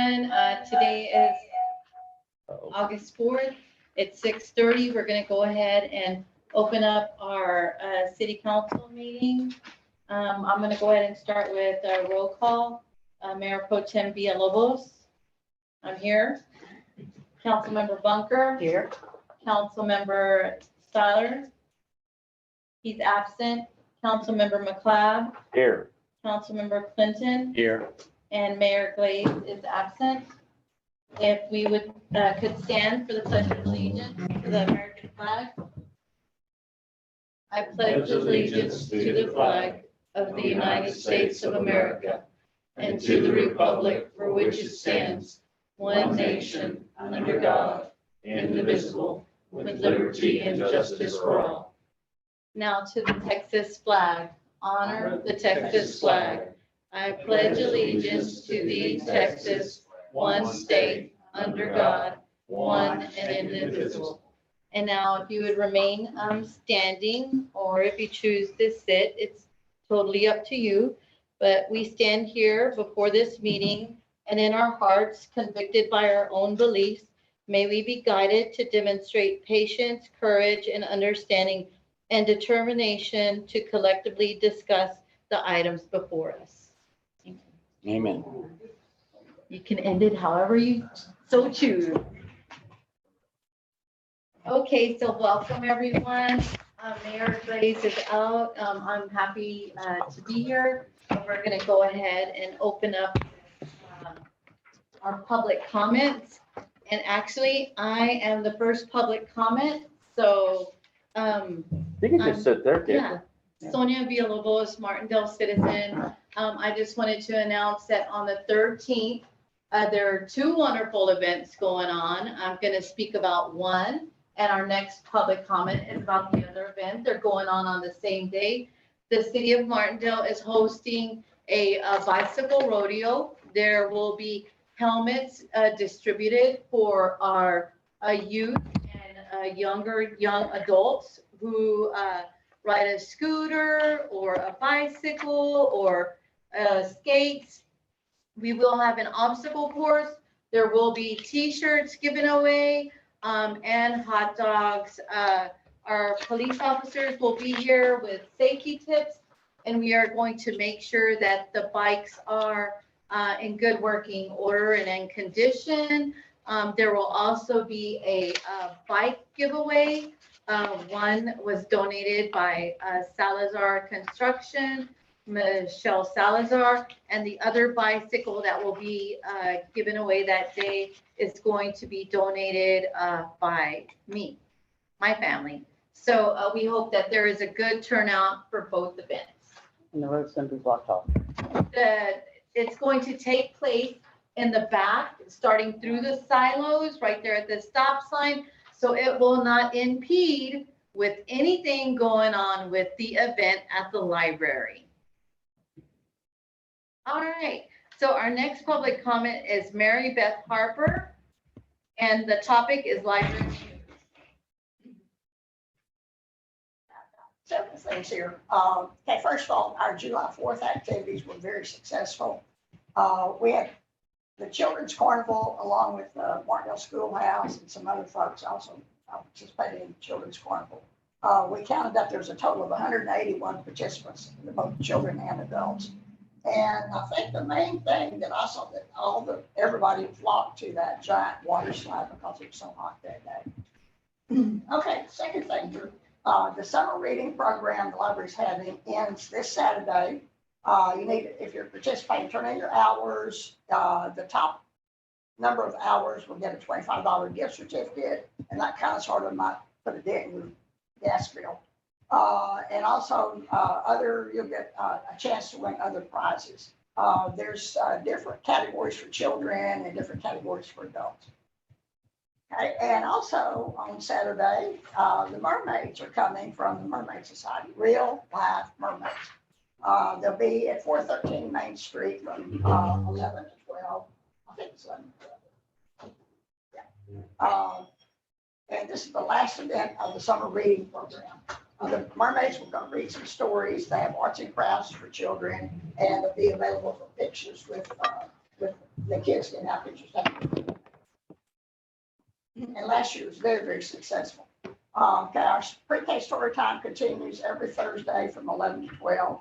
everyone. Today is August 4th. It's 6:30. We're going to go ahead and open up our city council meeting. I'm going to go ahead and start with a roll call. Mayor Pro Tem Villalobos. I'm here. Councilmember Bunker. Here. Councilmember Styler. He's absent. Councilmember McLeod. Here. Councilmember Clinton. Here. And Mayor Glaze is absent. If we would, could stand for the pledge of allegiance to the American flag. I pledge allegiance to the flag of the United States of America and to the republic for which it stands, one nation, under God, indivisible, with liberty and justice for all. Now to the Texas flag. Honor the Texas flag. I pledge allegiance to thee, Texas, one state, under God, one and indivisible. And now if you would remain standing, or if you choose to sit, it's totally up to you. But we stand here before this meeting and in our hearts, convicted by our own beliefs, may we be guided to demonstrate patience, courage, and understanding and determination to collectively discuss the items before us. Amen. You can end it however you so choose. Okay, so welcome everyone. Mayor Glaze is out. I'm happy to be here. We're going to go ahead and open up our public comments. And actually, I am the first public comment. So, You can just sit there, yeah. can't Sonia Villalobos, Martindale citizen. I just wanted to announce that on the 13th, there are two wonderful events going on. I'm going to speak about one, and our next public comment is about the other event. They're going on the same day. The city of Martindale is hosting a bicycle rodeo. There will be helmets distributed for our youth and young adults who ride a scooter or a bicycle or skates. We will have an obstacle course. There will be T-shirts given away and hot dogs. Our police officers will be here with safety tips, and we are going to make sure that the bikes are in good working order and in condition. There will also be a bike giveaway. One was donated by Salazar Construction, Michelle Salazar, and the other bicycle that will be given away that day is going to be donated by me, my family. So we hope that there is a good turnout for both events. And the road's gonna be blocked off. It's going to take place in the back, starting through the silos, right there at the stop sign. So it will not impede with anything going on with the event at the library. All right, so our next public comment is Mary Beth Harper, and the topic is library. Several things here. Okay, first of all, our July 4th activities were very successful. We had the Children's Carnival along with Martindale Schoolhouse and some other folks also participated in the Children's Carnival. We counted up, there was a total of 181 participants, both children and adults. And I think the main thing that I saw that everybody flocked to that giant water slide because it was so hot that day. Okay, second thing here. The summer reading program the library's having ends this Saturday. You need, if you're participating, turn in your hours. The top number of hours will get a $25 gift certificate, and that kind of sort of might put a dent in your gas bill. And also you'll get a chance to win other prizes. There's different categories for children and different categories for adults. Okay, and also on Saturday, the mermaids are coming from the Mermaid Society, real live mermaids. They'll be at 413 Main Street from 11 to 12. I think it's 11 to 12. Yeah. And this is the last event of the summer reading program. The mermaids were going to read some stories. They have arts and crafts for children, and they'll be available for pictures with the kids can have pictures. And last year was very, very successful. Okay, our pre-K story time continues every Thursday from 11 to 12.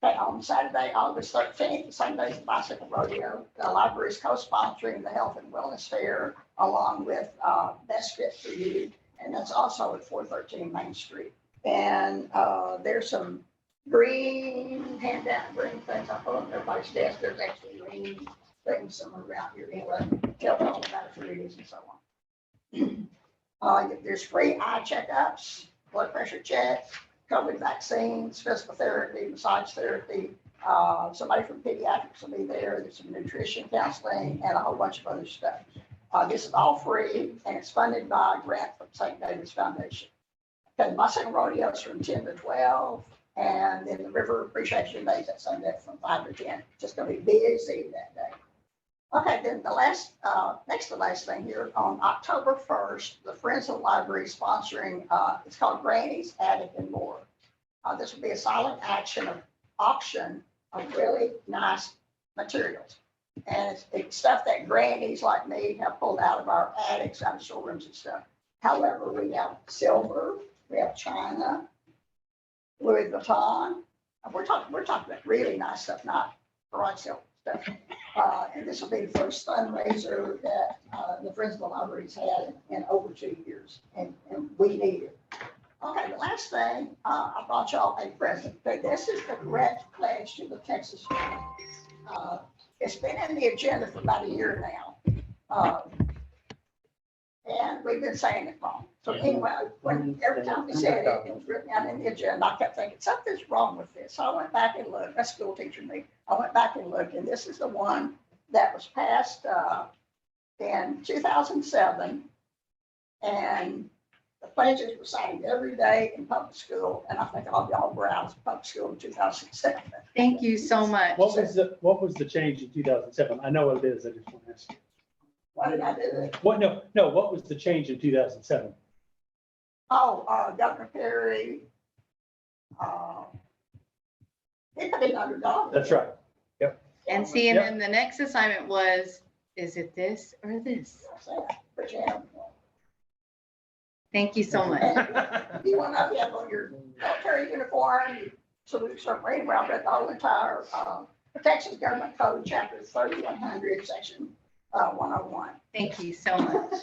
Okay, on Saturday, August 13th, the same day as the bicycle rodeo, the library is co-sponsoring the Health and Wellness Fair along with Best Fit for You, and that's also at 413 Main Street. And there's some green handout, green things I put on everybody's desk. There's actually green things somewhere around here. Anyway, tell them all about it for readings and so on. There's free eye checkups, blood pressure checks, COVID vaccines, physical therapy, massage therapy. Somebody from pediatrics will be there. There's some nutrition counseling and a whole bunch of other stuff. This is all free and it's funded by a grant from St. David's Foundation. Okay, the bicycle rodeo is from 10 to 12. And then the River Appreciation Day is at Sunday from 5 to 10. Just going to be busy that day. Okay, then the last, next to last thing here, on October 1st, the Friends of the Library is sponsoring, it's called Granny's Attic and More. This will be a silent auction of really nice materials. And it's stuff that grannies like me have pulled out of our attics, out of storerooms and stuff. However, we have silver, we have china, Louis Vuitton. We're talking about really nice stuff, not garage sale stuff. And this will be the first fundraiser that the Friends of the Library's had in over 2 years, and we need it. Okay, the last thing, I brought y'all a present. Okay, this is the correct pledge to the Texas. It's been in the agenda for about a year now. And we've been saying it wrong. So anyway, every time we said it, it was written down in the agenda. I kept thinking something's wrong with this. So I went back and looked. That's school teacher me. I went back and looked, and this is the one that was passed in 2007. And the pledges were signed every day in public school. And I think all y'all were out of public school in 2007. Thank you so much. What was the change in 2007? I know what it is. I just want to ask. Why did I do that? What, no, what was the change in 2007? Oh, Governor Perry. He put in $100. That's right. And see, and then the next assignment was, is it this or this? But yeah. Thank you so much. You want to have on your military uniform, you salute submarine, well, but the whole entire Texas Government Code, Chapter 3100, Section 101. Thank you so much.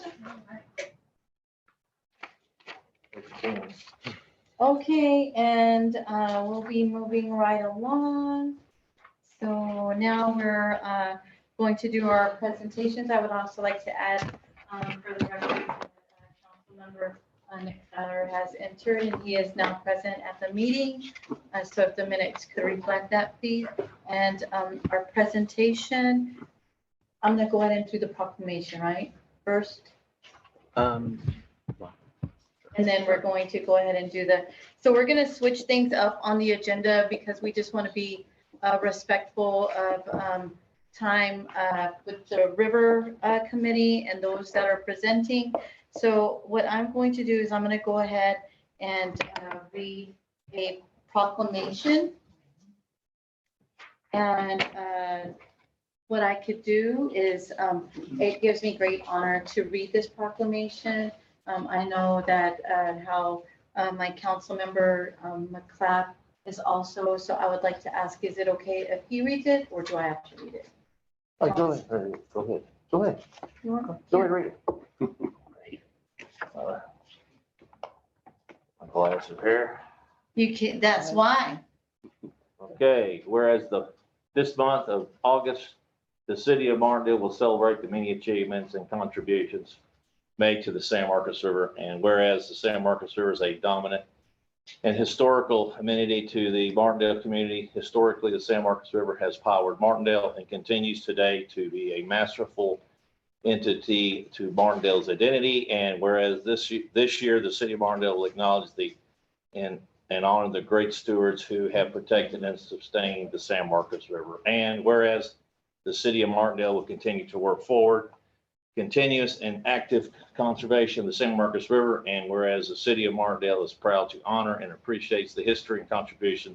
Okay, and we'll be moving right along. So now we're going to do our presentations. I would also like to add for the record, Councilmember Nick Fowler has entered and he is now present at the meeting. So if the minutes could reflect that, please. And our presentation, I'm going to go ahead and do the proclamation, right? First. And then we're going to go ahead and do so we're going to switch things up on the agenda because we just want to be respectful of time with the River Committee and those that are presenting. So what I'm going to do is I'm going to go ahead and read a proclamation. And what I could do is it gives me great honor to read this proclamation. I know that how my council member McClap is also, so I would like to ask, is it okay if he reads it or do I have to read it? Oh, go ahead. Go ahead. Go ahead. You want to Go ahead, read it. My glasses here. You can, that's why. Okay, whereas this month of August, the city of Martindale will celebrate the many achievements and contributions made to the San Marcos River. And whereas the San Marcos River is a dominant and historical amenity to the Martindale community, historically, the San Marcos River has powered Martindale and continues today to be a masterful entity to Martindale's identity. And whereas this year, the city of Martindale will acknowledge and honor the great stewards who have protected and sustained the San Marcos River. And whereas the city of Martindale will continue to work forward continuous and active conservation of the San Marcos River, and whereas the city of Martindale is proud to honor and appreciates the history and contribution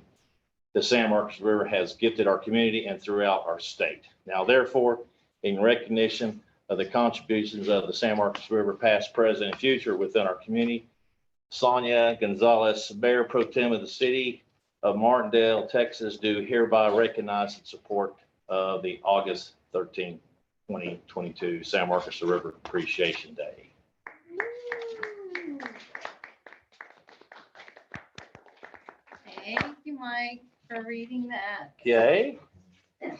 the San Marcos River has gifted our community and throughout our state. Now, therefore, in recognition of the contributions of the San Marcos River, past, present, and future within our community. Sonia Gonzalez, Mayor Pro Tem of the City of Martindale, Texas, do hereby recognize and support the August 13, 2022 San Marcos River Appreciation Day. Thank you, Mike, for reading that. Okay,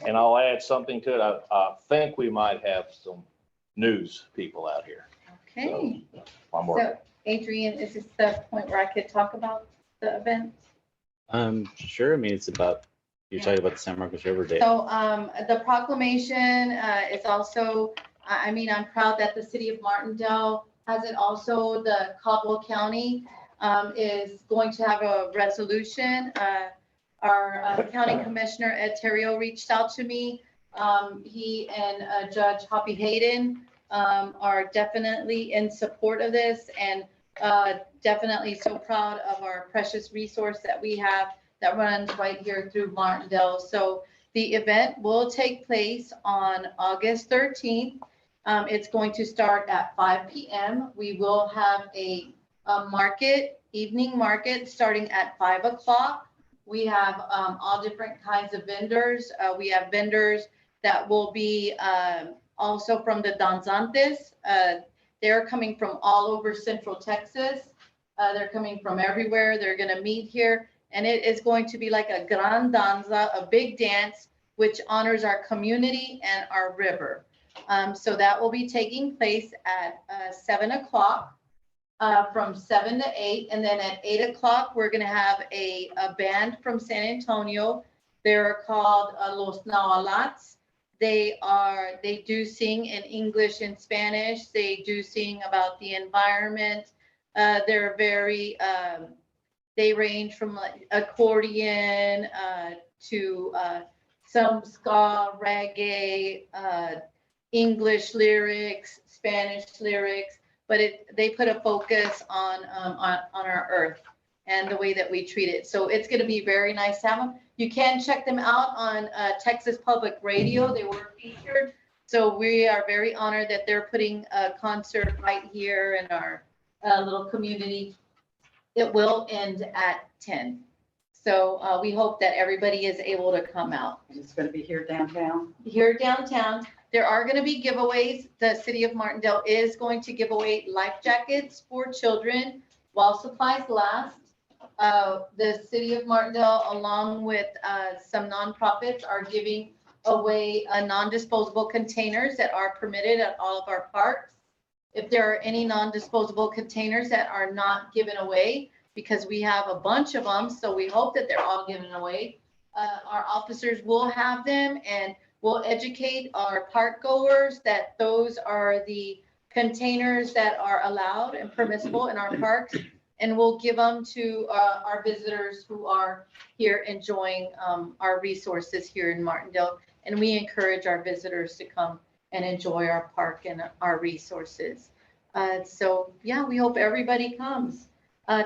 and I'll add something to it. I think we might have some news people out here. Okay, One more. so Adrian, is this the point where I could talk about the event? Sure. I mean, it's about, you're talking about the San Marcos River Day. So, the proclamation, is also, I mean, I'm proud that the city of Martindale has it also. The Caldwell County, is going to have a resolution. Our county commissioner, Ed Terrio, reached out to me. He and Judge Hoppy Hayden, are definitely in support of this, and, definitely so proud of our precious resource that we have that runs right here through Martindale. So the event will take place on August 13th. It's going to start at 5 p.m. We will have a market, evening market, starting at 5 o'clock. We have all different kinds of vendors. We have vendors that will be also from the Danzantes. They're coming from all over Central Texas. They're coming from everywhere. They're going to meet here. And it is going to be like a gran danza, a big dance, which honors our community and our river. So that will be taking place at 7 o'clock, from 7 to 8. And then at 8 o'clock, we're going to have a band from San Antonio. They're called Los Nahualats. They do sing in English and Spanish. They do sing about the environment. They're very, they range from like accordion to some ska, reggae, English lyrics, Spanish lyrics, but they put a focus on our earth and the way that we treat it. So it's going to be very nice to have them. You can check them out on Texas Public Radio. They were featured. So we are very honored that they're putting a concert right here in our little community. It will end at 10. So we hope that everybody is able to come out. And it's going to be here downtown. Here downtown, there are going to be giveaways. The city of Martindale is going to give away life jackets for children while supplies last. The city of Martindale, along with some nonprofits, are giving away non-disposable containers that are permitted at all of our parks. If there are any non-disposable containers that are not given away, because we have a bunch of them, so we hope that they're all given away, our officers will have them, and we'll educate our park goers that those are the containers that are allowed and permissible in our parks. And we'll give them to our visitors who are here enjoying our resources here in Martindale. And we encourage our visitors to come and enjoy our park and our resources. So yeah, we hope everybody comes.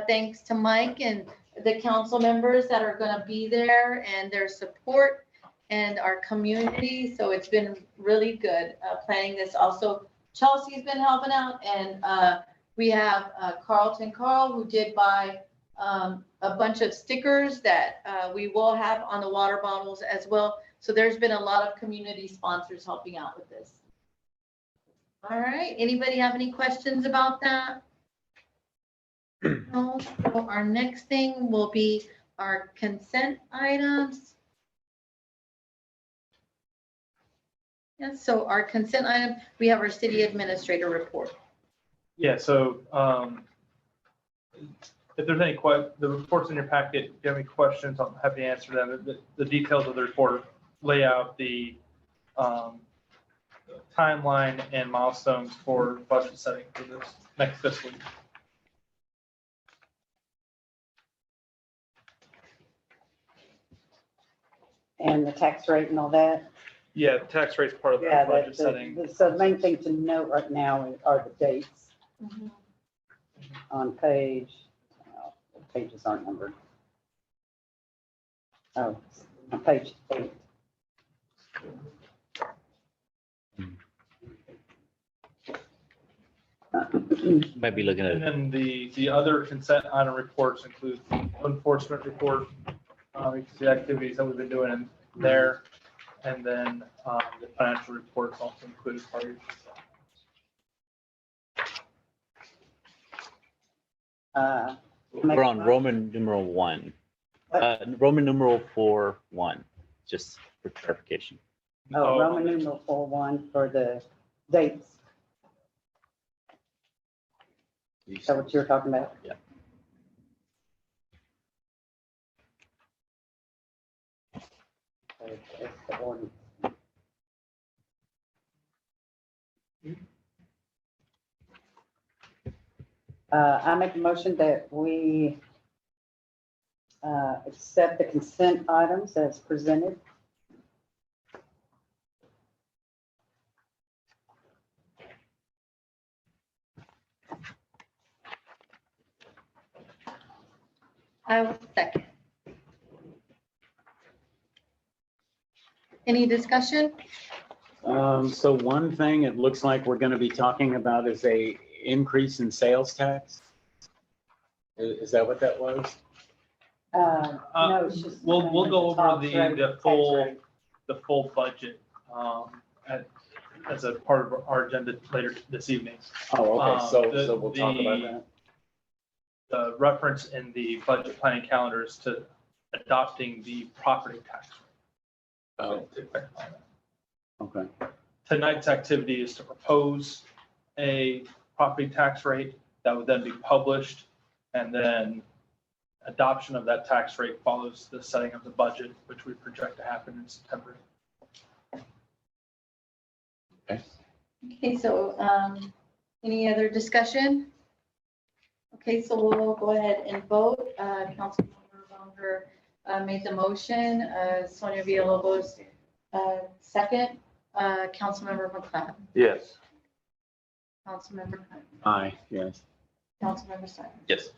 Thanks to Mike and the council members that are going to be there and their support and our community. So it's been really good planning this. Also, Chelsea's been helping out, and we have Carlton Carl, who did buy a bunch of stickers that we will have on the water bottles as well. So there's been a lot of community sponsors helping out with this. All right, anybody have any questions about that? No. So our next thing will be our consent items. Yes, so our consent item, we have our city administrator report. Yeah, so if there's any the report's in your packet, if you have any questions, I'm happy to answer them. The details of the report lay out the timeline and milestones for budget setting for this next fiscal year. And the tax rate and all that. Yeah, the tax rate's part of the Yeah, budget setting. so the main thing to note right now are the dates on page, the pages aren't numbered. Oh, on page 8. Might be looking And at, then the other consent item reports include enforcement report, the activities that we've been doing in there. And then the financial reports also included part of your consent. we're on Roman numeral 1. Roman numeral 4:1, just for clarification. Oh, Roman numeral 4:1 for the dates. Is that what you were talking about? Yeah. It's the ordinance. I make a motion that we accept the consent items as presented. I will second. Any discussion? So one thing it looks like we're going to be talking about is a increase in sales tax. Is that what that was? No, it's just. We'll go over tax rate, the tax full, rate. the full budget as a part of our agenda later this evening. Oh, okay, The- so we'll talk about the- that. The reference in the budget planning calendars to adopting the property tax. Oh, okay. Tonight's activity is to propose a property tax rate that would then be published, and then adoption of that tax rate follows the setting of the budget, which we project to happen in September. Okay, so any other discussion? Okay, so we'll go ahead and vote. Councilmember Bonner made the motion. Sonia Villalobos second. Councilmember McLeod. Yes. Councilmember Hunt. Aye, yes. Councilmember Simon. Yes.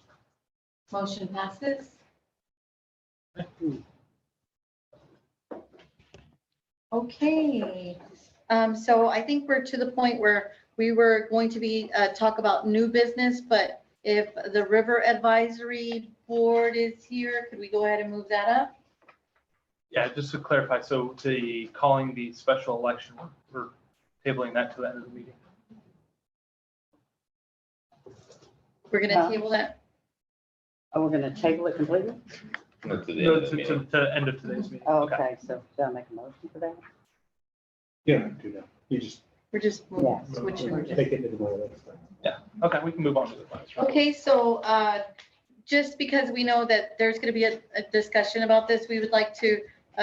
Motion passes. Okay, so I think we're to the point where we were going to be, talk about new business, but if the River Advisory Board is here, could we go ahead and move that up? Yeah, just to clarify, so calling the special election, we're tabling that to the end of the meeting. We're gonna table that. Oh, we're gonna table it completely? No, to the end of today's meeting. Oh, okay, so do I make a motion for that? Yeah, do that. You just We're just Yeah. switching. take it to the board. Okay, we can move on to the plans. Okay, so just because we know that there's going to be a discussion about this, we would like to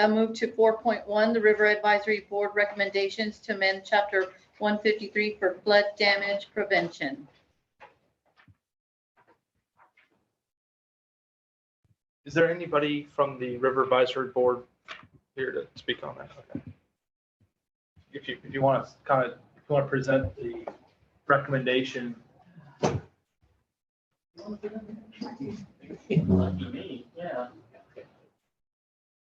move to 4.1, the River Advisory Board recommendations to amend Chapter 153 for flood damage prevention. Is there anybody from the River Advisory Board here to speak on that? Okay. If you want to present the recommendation. Yeah.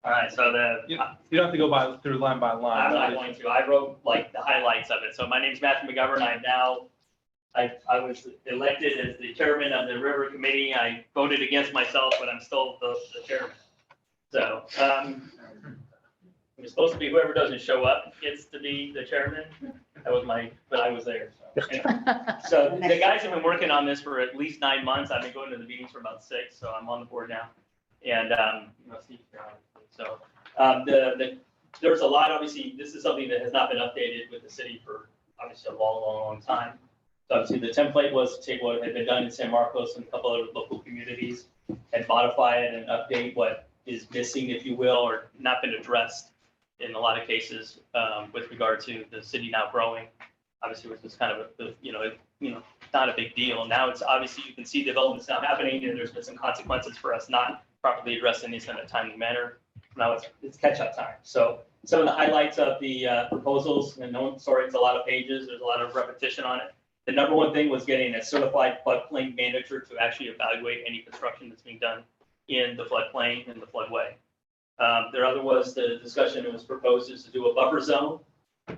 All right, so You don't have to go through line by line. I'm not going to, I wrote like the highlights of it. So my name's Matthew McGovern. I was elected as the chairman of the River Committee. I voted against myself, but I'm still the chairman. So, it's supposed to be whoever doesn't show up gets to be the chairman. But I was there. So, anyway. So the guys have been working on this for at least 9 months. I've been going to the meetings for about 6, so I'm on the board now. And, Steve, so, there's a lot, obviously, this is something that has not been updated with the city for obviously a long time. So obviously the template was to take what had been done in San Marcos and a couple other local communities and modify it and update what is missing, if you will, or not been addressed in a lot of cases with regard to the city now growing. Obviously, which is kind of not a big deal. Now it's obviously you can see developments now happening, and there's been some consequences for us not properly addressing these in a timely manner. Now it's catch-up time. So some of the highlights of the proposals, and sorry, it's a lot of pages. There's a lot of repetition on it. The number one thing was getting a certified floodplain manager to actually evaluate any construction that's being done in the floodplain and the floodway. There other was the discussion that was proposed is to do a buffer zone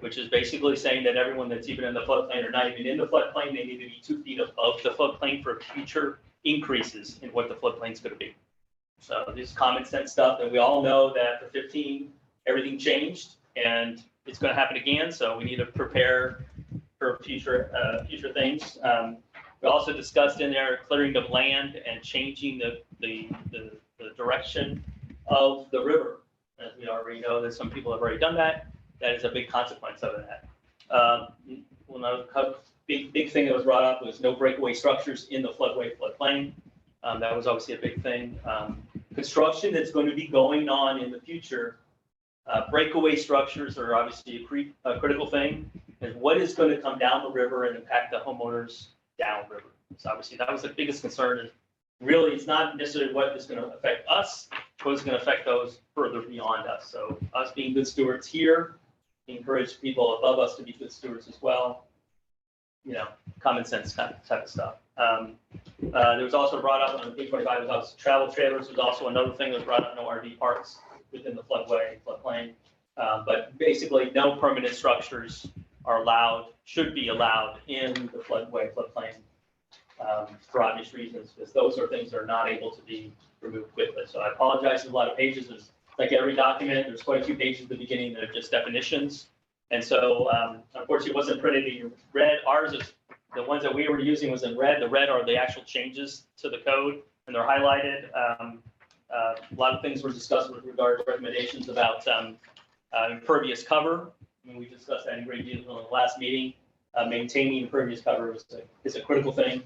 which is basically saying that everyone that's even in the floodplain or not even in the floodplain, they need to be 2 feet above the floodplain for future increases in what the floodplain's gonna be. So this is common sense stuff, and we all know that for 15, everything changed, and it's gonna happen again, so we need to prepare for future things. We also discussed in there clearing of land and changing the direction of the river. As we already know that some people have already done that, that is a big consequence of that. Another big thing that was brought up was no breakaway structures in the floodplain. That was obviously a big thing. Construction that's going to be going on in the future, breakaway structures are obviously a critical thing. And what is going to come down the river and impact the homeowners downriver? So obviously that was the biggest concern. Is really, it's not necessarily what is going to affect us, but it's going to affect those further beyond us. So us being good stewards here, encourage people above us to be good stewards as well. You know, common sense type of stuff. There was also brought up on page 25 was travel trailers. Was also another thing that was brought up. No RV parks within the floodplain. But basically, no permanent structures are allowed, should be allowed in the floodplain for obvious reasons, because those are things that are not able to be removed quickly. So I apologize. There's a lot of pages. There's like every document. There's quite a few pages at the beginning that are just definitions. And so, unfortunately, it wasn't printed in red. Ours is the ones that we were using was in red. The red are the actual changes to the code, and they're highlighted. A lot of things were discussed with regard to recommendations about impervious cover. I mean, we discussed that in great detail in the last meeting. Maintaining impervious cover is a critical thing.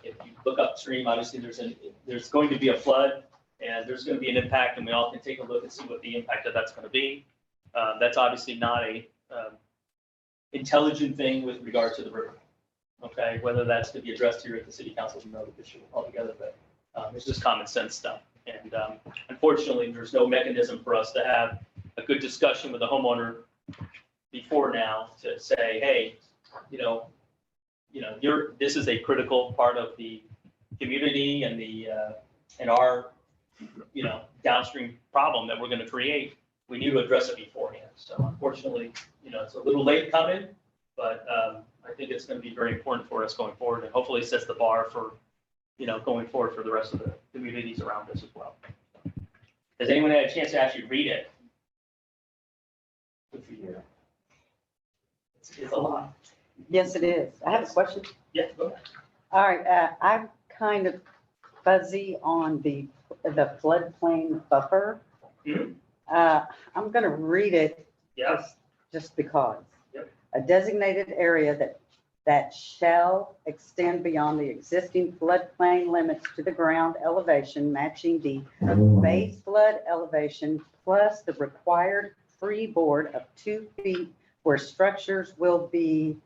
If you look upstream, obviously there's going to be a flood, and there's going to be an impact, and we all can take a look and see what the impact of that's going to be. That's obviously not a intelligent thing with regard to the river. Okay, whether that's to be addressed here at the city council is another issue altogether, but it's just common sense stuff. And unfortunately, there's no mechanism for us to have a good discussion with the homeowner before now to say, hey, this is a critical part of the community and and our downstream problem that we're going to create. We need to address it beforehand. So unfortunately, it's a little late coming, but I think it's going to be very important for us going forward, and hopefully sets the bar for, going forward for the rest of the communities around us as well. Has anyone had a chance to actually read it? Good for you. It's a lot. Yes, it is. I have a question. Yeah, go ahead. All right, I'm kind of fuzzy on the floodplain buffer. Mhm. I'm gonna read it Yeah, just because. Yep. A designated area that shall extend beyond the existing floodplain limits to the ground elevation matching the base flood elevation plus the required freeboard of 2 feet where structures will be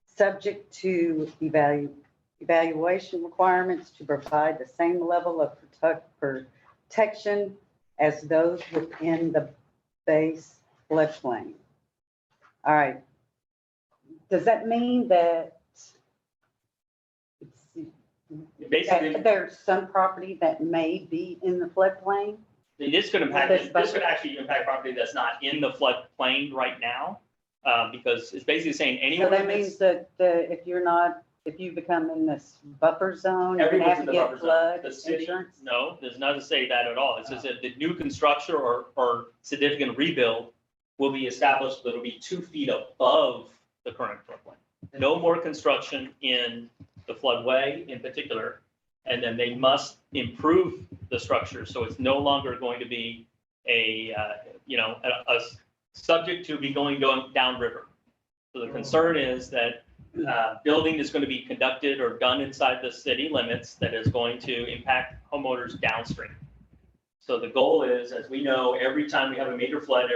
subject to evaluation requirements to provide the same level of protection as those within the base floodplain. All right. Does that mean that basically, there's some property that may be in the floodplain? this could actually impact property that's not in the floodplain right now, because it's basically saying So anyone that that's. means that if you become in this buffer zone, you Everyone's have in to the buffer get zone. flood The city, insurance? no, there's not to say that at all. It says that the new construction or significant rebuild will be established, that will be 2 feet above the current floodplain. No more construction in the floodway in particular, and then they must improve the structure, so it's no longer going to be a subject to be going downriver. So the concern is that building is going to be conducted or done inside the city limits that is going to impact homeowners downstream. So the goal is, as we know, every time we have a major flood,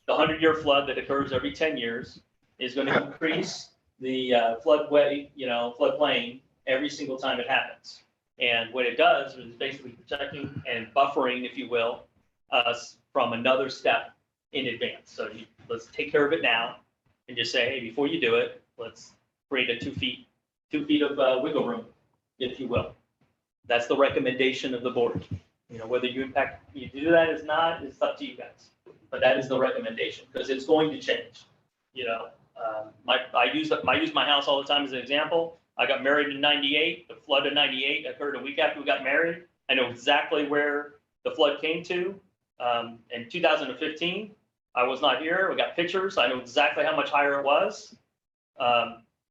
the 100-year flood that occurs every 10 years is going to increase the floodplain every single time it happens. And what it does is basically protecting and buffering, if you will, us from another step in advance. So let's take care of it now and just say, hey, before you do it, let's create a 2 feet of wiggle room, if you will. That's the recommendation of the board. Whether you do that is not, it's up to you guys. But that is the recommendation, because it's going to change. You know, I use my house all the time as an example. I got married in 98. The flood of 98 occurred a week after we got married. I know exactly where the flood came to. In 2015, I was not here. We got pictures. I know exactly how much higher it was.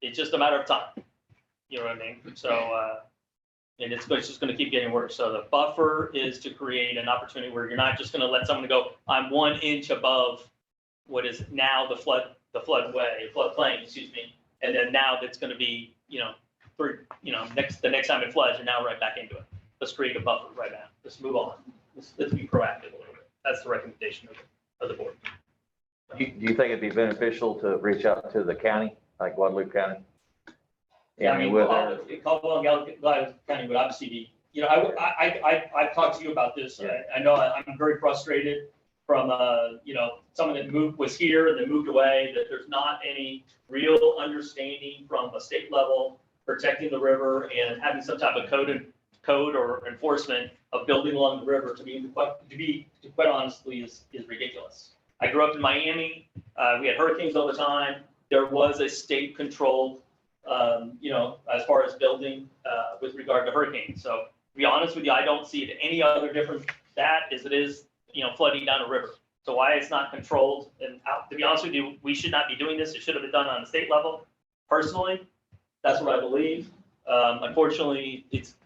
It's just a matter of time. You know what I mean? So, and it's just going to keep getting worse. So the buffer is to create an opportunity where you're not just going to let someone go, I'm 1 inch above what is now the floodplain, excuse me. And then now that's going to be, the next time it floods, you're now right back into it. Let's create a buffer right now. Let's move on. Let's be proactive a little bit. That's the recommendation of the board. Do you think it'd be beneficial to reach out to the county, like Guadalupe County? Yeah, I mean, with Caldwell and Guadalupe County would obviously be, I've talked to you about this. I know I'm very frustrated from, someone that was here and then moved away, that there's not any real understanding from a state level protecting the river and having some type of code or enforcement of building along the river to be quite honestly is ridiculous. I grew up in Miami. We had hurricanes all the time. There was a state controlled, as far as building with regard to hurricanes. So to be honest with you, I don't see it any other different that as it is, flooding down a river. So why it's not controlled and out, to be honest with you, we should not be doing this. It should have been done on the state level. Personally, that's what I believe. Unfortunately, it's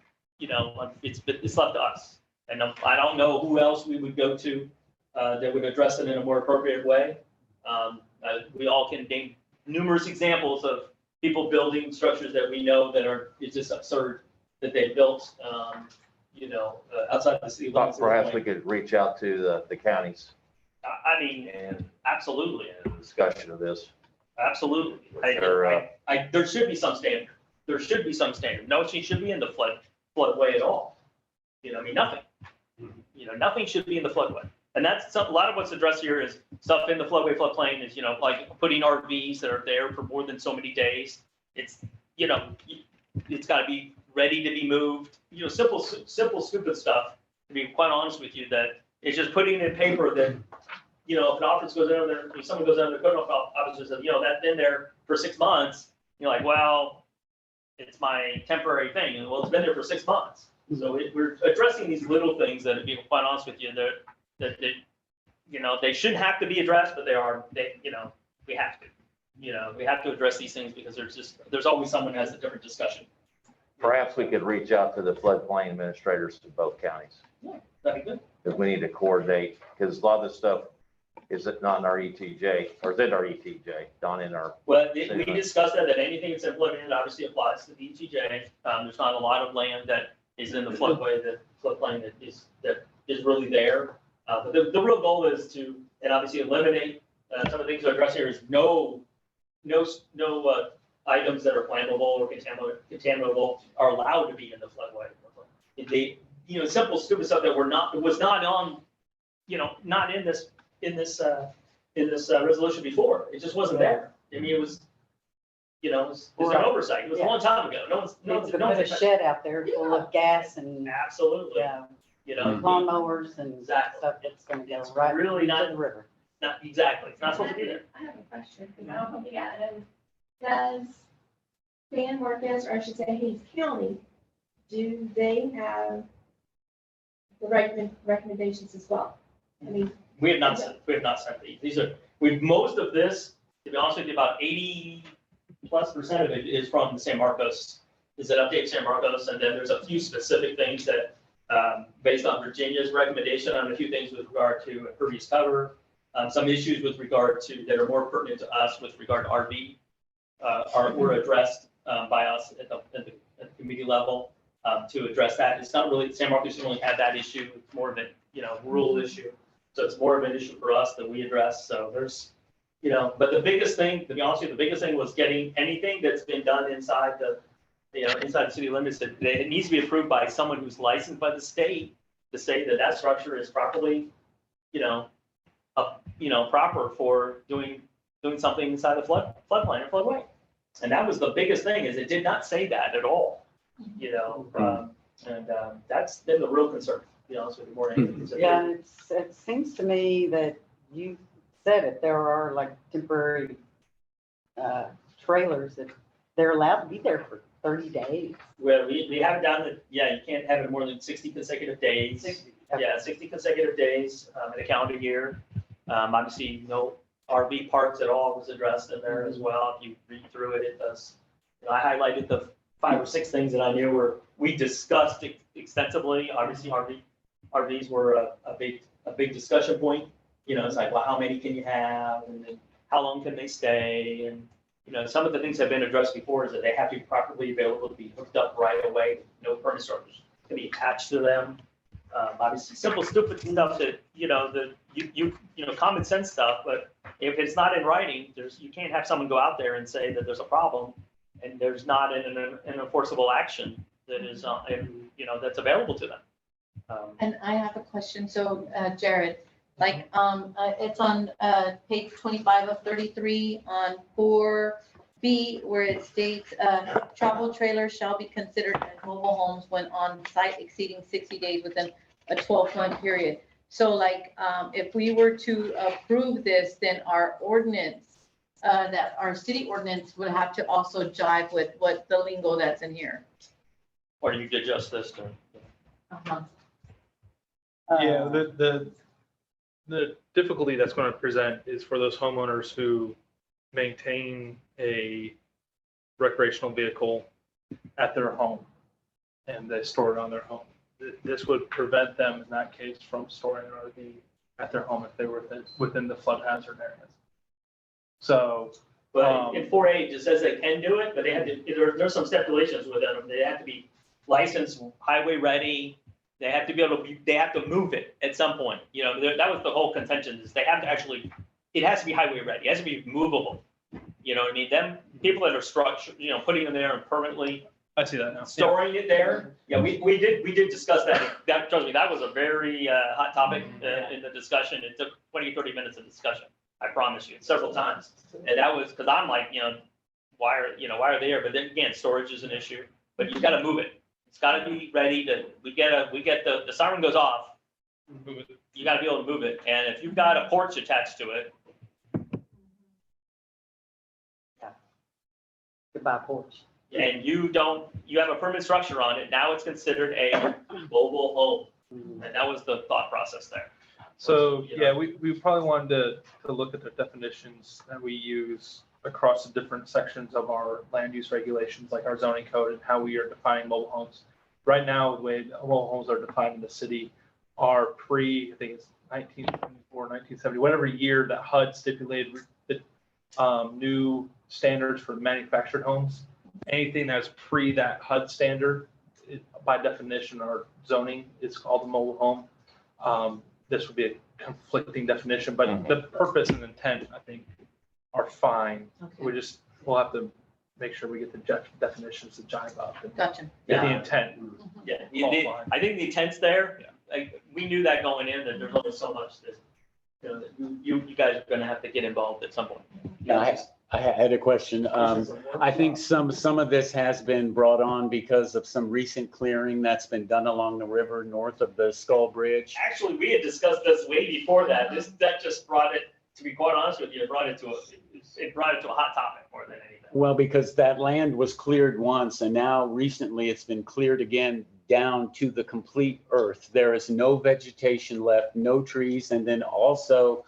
left to us. And I don't know who else we would go to that would address it in a more appropriate way. We all can name numerous examples of people building structures that we know it's just absurd that they built, outside the city limits. Perhaps we could reach out to the counties I mean, and absolutely, a discussion of this. absolutely. There should be some standard. There should be some standard. No, she should be in the floodway at all. Nothing. Nothing should be in the floodway. And that's a lot of what's addressed here is stuff in the floodway, floodplain is, like putting RVs that are there for more than so many days. It's, it's got to be ready to be moved, simple, stupid stuff, to be quite honest with you, that it's just putting in paper that, if an officer goes in there, if someone goes in there, code officer says, that's been there for 6 months, you're like, well, it's my temporary thing. And well, it's been there for 6 months. So we're addressing these little things that, to be quite honest with you, that they shouldn't have to be addressed, but we have to. We have to address these things because there's always someone who has a different discussion. Perhaps we could reach out to the floodplain administrators of both counties. That'd be good. Because we need to coordinate, because a lot of this stuff is not in our ETJ, or is it our ETJ, not in our. Well, we discussed that anything that's implemented obviously applies to the ETJ. There's not a lot of land that is in the floodway, floodplain that is really there. But the real goal is to, and obviously eliminate, some of the things to address here is no items that are flammable or contaminable are allowed to be in the floodway. Simple, stupid stuff that was not on, not in this resolution before. It just wasn't there. I mean, it was, it was an oversight. It was a long time ago. No one's Put a shed out there full of gas and, absolutely. lawnmowers and Exactly. stuff that's gonna go It's right really into not- the river. Not exactly. It's not supposed to be there. I have a question, because I don't think we got it. Does San Marcos, or I should say Hayes County, do they have the recommendations as well? I mean, We have not sent these. These are, most of this, to be honest with you, about 80+% of it is from San Marcos. Is an update San Marcos, and then there's a few specific things that, based on Virginia's recommendation on a few things with regard to impervious cover, some issues with regard to, that are more pertinent to us with regard to RV, were addressed by us at the committee level to address that. It's not really, San Marcos doesn't really have that issue. It's more of a, rural issue. So it's more of an issue for us that we address. So there's, but the biggest thing, to be honest with you, the biggest thing was getting anything that's been done inside the city limits, that it needs to be approved by someone who's licensed by the state to say that that structure is properly, proper for doing something inside the floodplain or floodway. And that was the biggest thing, is it did not say that at all, that's been the real concern, to be honest with you, more than anything. Yeah, it seems to me that you said it, there are like temporary trailers, that they're allowed to be there for 30 days. Where we have it down that, yeah, you can't have it more than 60 consecutive days. 60. Yeah, 60 consecutive days in a calendar year. Obviously, no RV parks at all was addressed in there as well. If you read through it, it does. I highlighted the 5 or 6 things that I knew were, we discussed extensively. Obviously, RVs were a big discussion point. It's like, well, how many can you have? And then how long can they stay? And, some of the things have been addressed before is that they have to be properly available to be hooked up right away. No permit structures can be attached to them. Obviously, simple, stupid stuff that, common sense stuff, but if it's not in writing, you can't have someone go out there and say that there's a problem and there's not an enforceable action that is, that's available to them. And I have a question. So, Jared, it's on page 25 of 33 on 4B, where it states, travel trailers shall be considered as mobile homes when on site exceeding 60 days within a 12-month period. So if we were to approve this, then our ordinance, that our city ordinance would have to also jive with what the lingo that's in here. Or you could adjust this to. Uh-huh. Yeah, the difficulty that's going to present is for those homeowners who maintain a recreational vehicle at their home and they store it on their home. This would prevent them in that case from storing an RV at their home if they were within the flood hazard areas. So, But in 4H, it says they can do it, but they have to, there's some stipulations with them. They have to be licensed, highway ready. They have to be able to, they have to move it at some point. That was the whole contention, is they have to actually, it has to be highway ready. It has to be movable. You know what I mean? Them people that are structured, putting them there and permanently I see that now. storing it there. Yeah, we did discuss that. That, trust me, that was a very hot topic in the discussion. It took 20, 30 minutes of discussion. I promise you, several times. And that was, because I'm like, why are they there? But then again, storage is an issue, but you got to move it. It's got to be ready to, we get the siren goes off. You got to be able to move it. And if you've got a porch attached to it, Goodbye porch. and you have a permanent structure on it, now it's considered a mobile home. And that was the thought process there. So, yeah, we probably wanted to look at the definitions that we use across the different sections of our land use regulations, like our zoning code and how we are defining mobile homes. Right now, the way mobile homes are defined in the city are I think it's 1974, 1970, whatever year that HUD stipulated the new standards for the manufactured homes. Anything that's pre that HUD standard, by definition, our zoning is called a mobile home. This would be a conflicting definition, but the purpose and intent, I think, are fine. Okay. We'll have to make sure we get the definitions to jive up. And Gotcha. get the intent. Yeah, Qualifying. I think the intent's there. Yeah. Like, we knew that going in, that there's only so much that, that you guys are gonna have to get involved at some point. I had a question. I think some of this has been brought on because of some recent clearing that's been done along the river north of the Skull Bridge. Actually, we had discussed this way before that. That just brought it, to be quite honest with you, it brought it to a hot topic more than anything. Well, because that land was cleared once and now recently it's been cleared again down to the complete earth. There is no vegetation left, no trees, and then also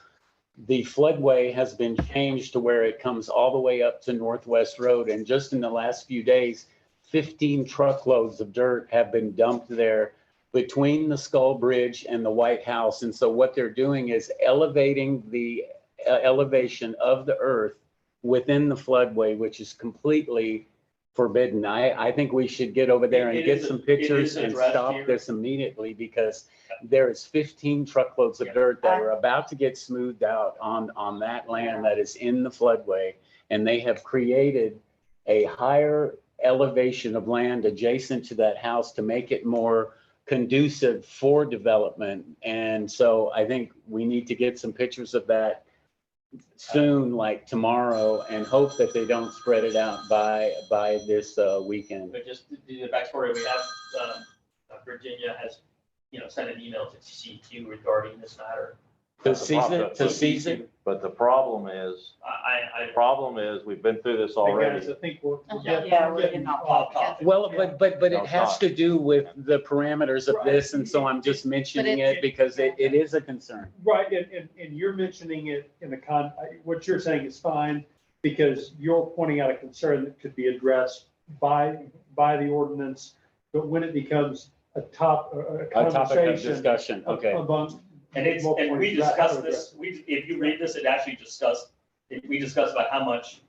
the floodway has been changed to where it comes all the way up to Northwest Road. And just in the last few days, 15 truckloads of dirt have been dumped there between the Skull Bridge and the White House. And so what they're doing is elevating the elevation of the earth within the floodway, which is completely forbidden. I think we should get over there and It get is- some it pictures is and addressed stop here. this immediately because there is 15 truckloads of dirt that are about to get smoothed out on that land that is in the floodway. And they have created a higher elevation of land adjacent to that house to make it more conducive for development. And so I think we need to get some pictures of that soon, like tomorrow, and hope that they don't spread it out by this weekend. But just the backstory, we have, Virginia has, sent an email to CCQ regarding this matter. To seize it? But the problem is, we've been through this Hey, already. guys, I think we're Yeah, we're getting getting off topic. Well, but No, it it's has not. to do with the parameters of this, and so I'm just mentioning it's- it because it is a concern. Right, and you're mentioning it in the what you're saying is fine, because you're pointing out a concern that could be addressed by the ordinance, but when it becomes a A topic of conversation discussion, okay. amongst. And it's, and we discussed this, if you read this, it actually we discussed about how much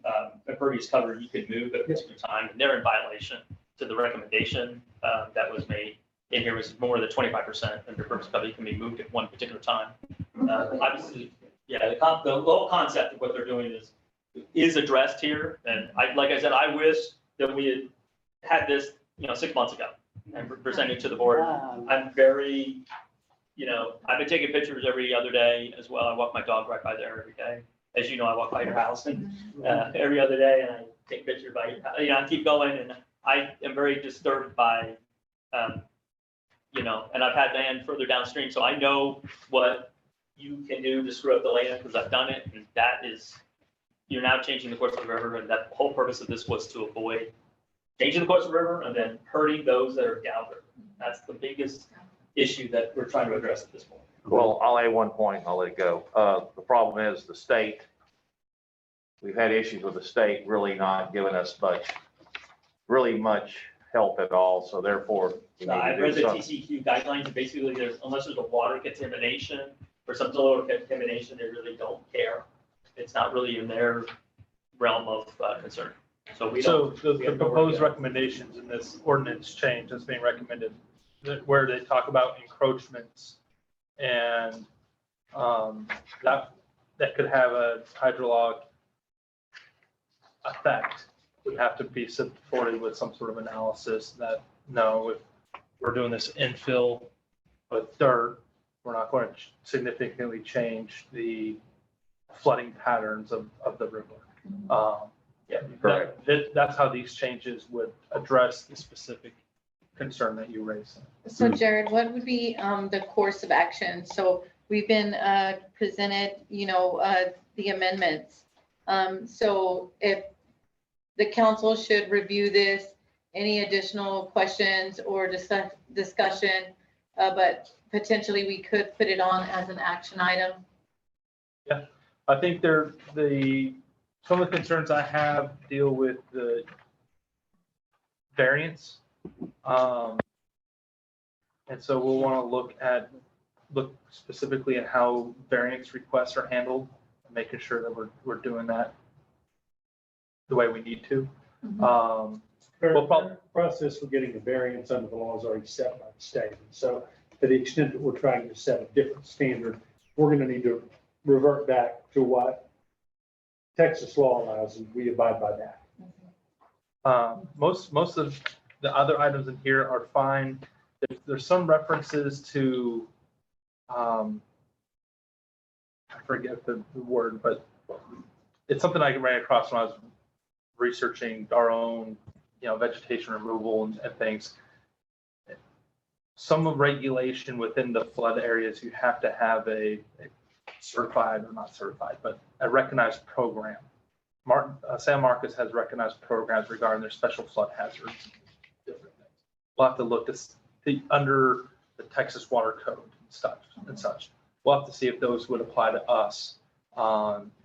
impervious cover you could move at a particular time, and they're in violation to the recommendation that was made. In here was more than 25% of impervious cover you can be moved at one particular time. Obviously, yeah, the whole concept of what they're doing is addressed here, and like I said, I wish that we had this, 6 months ago and presented to the board. I'm very, I've been taking pictures every other day as well. I walk my dog right by there every day. As you know, I walk by your house and every other day, and I take pictures by your, I keep going, and I am very disturbed by, and I've had land further downstream, so I know what you can do to screw up the land because I've done it, and that is, you're now changing the course of the river, and that whole purpose of this was to avoid changing the course of the river and then hurting those that are downriver. That's the biggest issue that we're trying to address at this point. Well, I'll add one point, I'll let it go. The problem is the state. We've had issues with the state really not giving us really much help at all, so therefore. we need to I do read the something. TCQ guidelines, and basically unless there's a water contamination or some soil contamination, they really don't care. It's not really in their realm of concern. So we So don't. the proposed recommendations in this ordinance change that's being recommended, where they talk about encroachments and that could have a hydrologic effect, would have to be supported with some sort of analysis that, no, if we're doing this infill with dirt, we're not going to significantly change the flooding patterns of the river. Yeah, Correct. that's how these changes would address the specific concern that you raised. So Jared, what would be the course of action? So we've been presented, the amendments. So if the council should review this, any additional questions or discussion, but potentially we could put it on as an action item. I think some of the concerns I have deal with the variance. And so we'll want to look specifically at how variance requests are handled, making sure that we're doing that the way we need to. The process for getting the variance under the law is already set by the state. So to the extent that we're trying to set a different standard, we're going to need to revert back to what Texas law allows, and we abide by that. Most of the other items in here are fine. There's some references to, I forget the word, but it's something I ran across when I was researching our own, vegetation removal and things. Some regulation within the flood areas, you have to have a certified, or not certified, but a recognized program. San Marcos has recognized programs regarding their special flood hazards, different things. We'll have to look under the Texas Water Code and such. We'll have to see if those would apply to us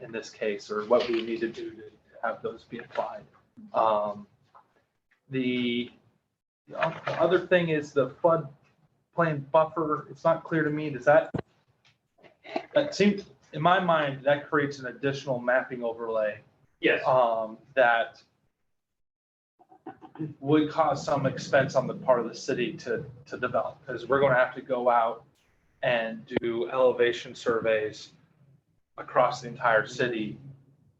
in this case, or what we need to do to have those be applied. The other thing is the floodplain buffer. It's not clear to me, that seems, in my mind, that creates an additional mapping overlay. Yes. That would cause some expense on the part of the city to develop, because we're going to have to go out and do elevation surveys across the entire city,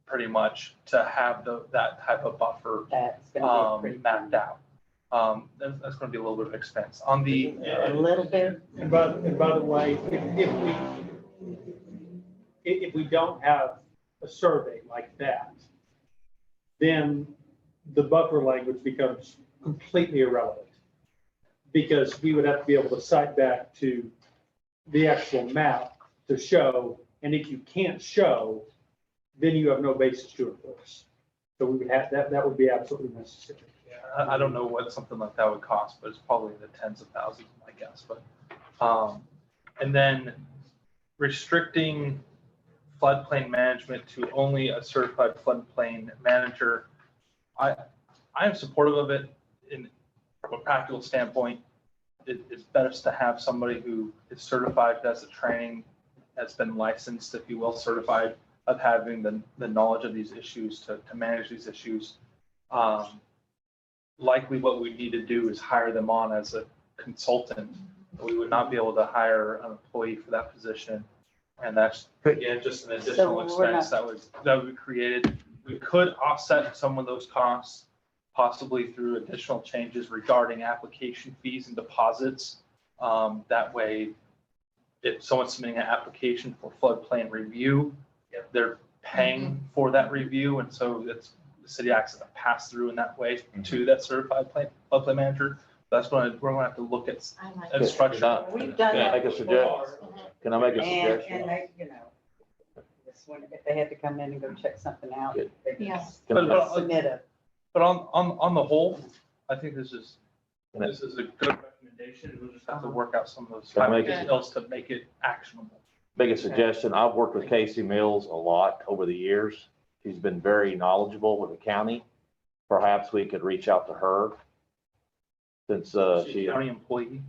pretty much, to have that type of buffer That's gonna be mapped out. That's going to be a little bit of expense on the. a little bit. And by the way, if we don't have a survey like that, then the buffer language becomes completely irrelevant. Because we would have to be able to cite back to the actual map to show, and if you can't show, then you have no basis to enforce. So we would have, that would be absolutely necessary. Yeah, I don't know what something like that would cost, but it's probably in the tens of thousands, I guess, but, and then restricting floodplain management to only a certified floodplain manager. I am supportive of it from a practical standpoint. It's best to have somebody who is certified, does the training, has been licensed, if you will, certified of having the knowledge of these issues to manage these issues. Likely what we need to do is hire them on as a consultant. We would not be able to hire an employee for that position. And that's, again, just an additional we're expense that would be created. We could offset some of those costs, possibly through additional changes regarding application fees and deposits. That way, if someone's submitting an application for floodplain review, they're paying for that review, and so it's, the city acts as a pass-through in that way to that certified floodplain manager. That's when we're gonna have to look at I like Good. structure. We've done Can I that make a before. suggestion? Can I make a And suggestion? they, this one, if they had to come in and go check something out, Good. they could Yeah. just Can I- But- submit a. But on the whole, I think this is a good recommendation. We'll just have to work out some of those Can I make it- details to make it actionable. Make a suggestion. I've worked with Casey Mills a lot over the years. She's been very knowledgeable with the county. Perhaps we could reach out to her since she, County employee.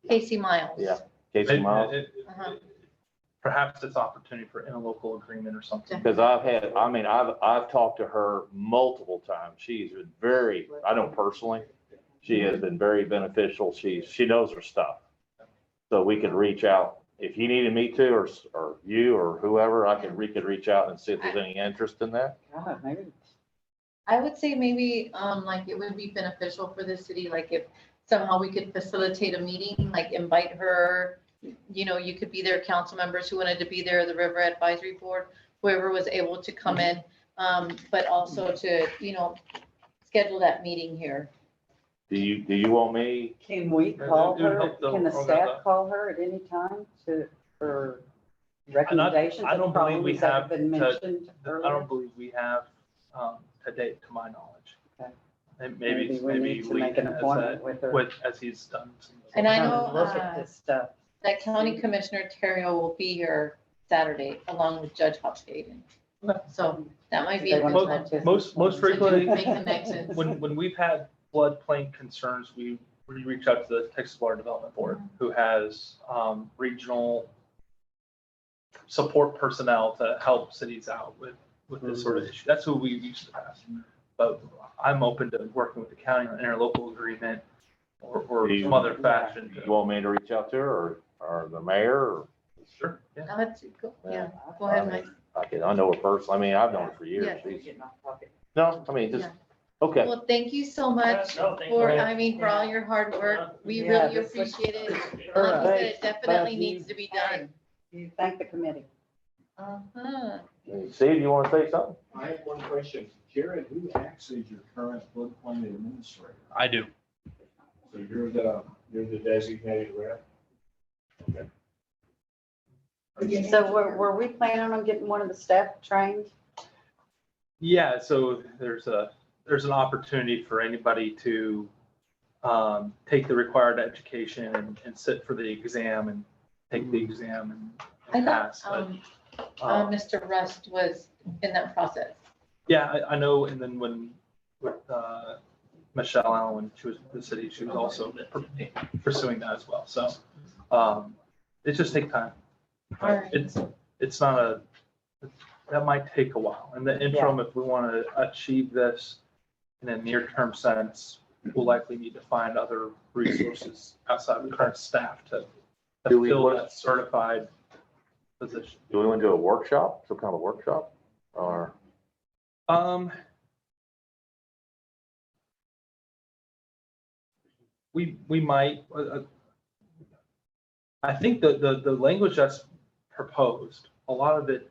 Casey Miles. Yeah. Casey Miles. Uh-huh. Perhaps it's opportunity for interlocal agreement or something. Because I've talked to her multiple times. She's been very, I know personally, she has been very beneficial. She knows her stuff. So we could reach out. If you needed me to, or you or whoever, we could reach out and see if there's any interest in that. God, maybe. I would say maybe, like, it would be beneficial for the city, like, if somehow we could facilitate a meeting, like, invite her, you could be there, council members who wanted to be there, the River Advisory Board, whoever was able to come in, but also to, schedule that meeting here. Do you want me? Can we It call would her? help the Can the program staff though. call her at any time for recommendations? I don't of believe we problems that have been to- mentioned I earlier? don't believe we have, to date, to my knowledge. Okay. And Maybe maybe we need to Lee make an has appointment with her. as he's done. some of those. And I Come know, Look at this stuff. that County Commissioner Terrio will be here Saturday along with Judge Hopsgaden. Okay. So that might be They a want good to one. touch this Most one. frequently, Make connections. when we've had floodplain concerns, we reach out to the Texas Water Development Board, who has regional support personnel to help cities out with this sort of issue. That's who we used to have. But I'm open to working with the county on an interlocal agreement or some other fashion. You want me to reach out to her or the mayor or? Sure, yeah. Oh, that's cool. Yeah, go ahead, Mike. I know her personally. I've known her for years. Yeah. We're She's, getting off topic. no, just, Yeah. okay. Well, thank you so much No, thank for, you. for all your hard work. We Yeah, really this was- appreciate it. And Sure. like you said, it But definitely you- needs to be done. You thank the committee. Uh-huh. Steve, you want to say something? I have one question. Jared, who acts as your current floodplain administrator? I do. So you're the designated rep? So were we planning on getting one of the staff trained? Yeah, so there's an opportunity for anybody to take the required education and sit for the exam and take the exam I and thought, pass. But, Mr. Rust was in that process. yeah, I know. And then with Michelle Allen, when she was in the city, she was also pursuing that as well. So it just takes time. All right. It's not that might take a while. In the interim, if we want to achieve this in a near-term sense, we'll likely need to find other resources outside of the current staff to Do we fill want- that certified position. Do we want to do a workshop, some kind of workshop or? We might, I think the language that's proposed, a lot of it,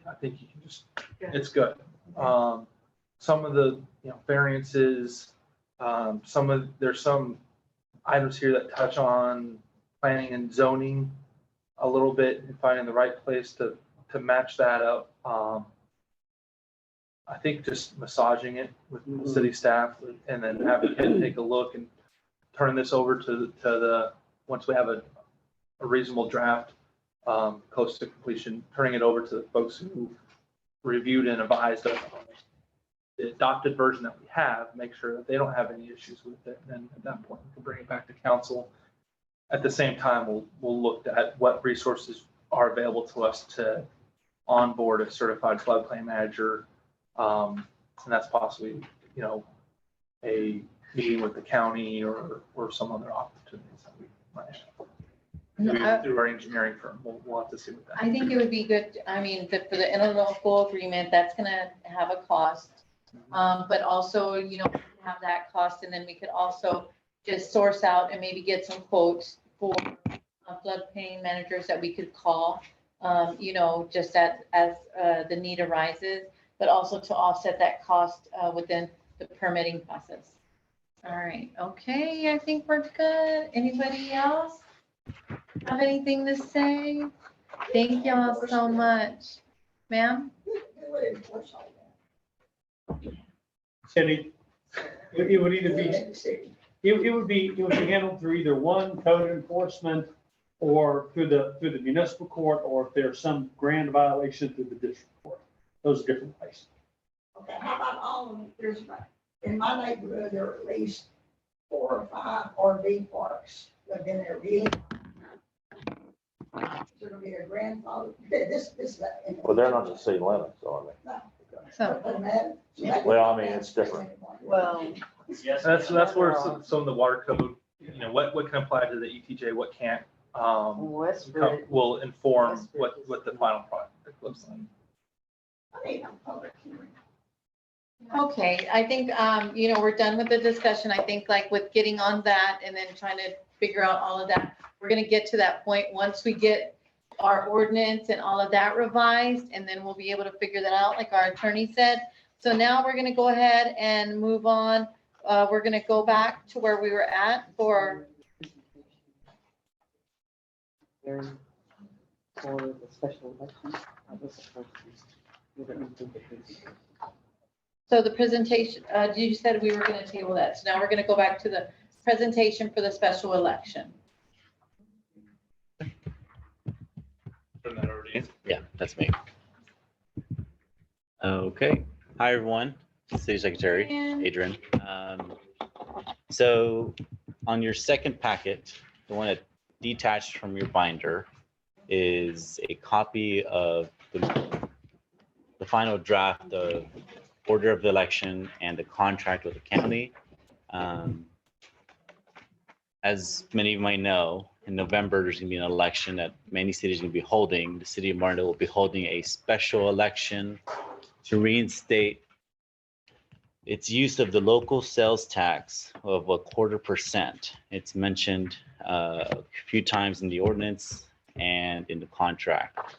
I think you can just, it's good. Some of the, variances, there's some items here that touch on planning and zoning a little bit and finding the right place to match that up. I think just massaging it with the city staff and then having Ken take a look and turn this over to the, once we have a reasonable draft, close to completion, turning it over to the folks who reviewed and advised us on the adopted version that we have, make sure that they don't have any issues with it. And then at that point, we can bring it back to council. At the same time, we'll look at what resources are available to us to onboard a certified floodplain manager. And that's possibly, a meeting with the county or some other opportunities that we might have. Maybe through our engineering firm, we'll have to see what that. I think it would be good, I mean, for the interlocal agreement, that's gonna have a cost. But also, have that cost, and then we could also just source out and maybe get some quotes for floodplain managers that we could call, just as the need arises, but also to offset that cost within the permitting process. All right, okay, I think we're good. Anybody else have anything to say? Thank y'all so much. Ma'am? Cindy, it would either be, it would be handled through either one, code enforcement, or through the municipal court, or if there's some grand violation through the district court. Those are different places. Okay, how about all of them? In my neighborhood, there are at least 4 or 5 RV parks that have been there really. Is there gonna be a grandfather? This. Well, they're not the city limits, are they? No. So, Doesn't matter. Well, I mean, it's different. Well, Yes. That's where some of the water code, what can apply to the ETJ, what can't, Westbrook, will inform what the final product looks like. I need a public hearing. okay, I think, we're done with the discussion. I think like with getting on that and then trying to figure out all of that, we're gonna get to that point once we get our ordinance and all of that revised, and then we'll be able to figure that out, like our attorney said. So now we're gonna go ahead and move on. We're gonna go back to where we were at for, for the special election. I was supposed to- so the presentation, you said we were gonna table that. So now we're gonna go back to the presentation for the special election. Yeah, that's me. Okay. Hi, everyone. City Secretary And- Adrian. So on your second packet, the one that detached from your binder is a copy of the final draft of order of the election and the contract with the county. As many of you might know, in November, there's gonna be an election that many cities are gonna be holding. The city of Martindale will be holding a special election to reinstate its use of the local sales tax of 1/4%. It's mentioned a few times in the ordinance and in the contract.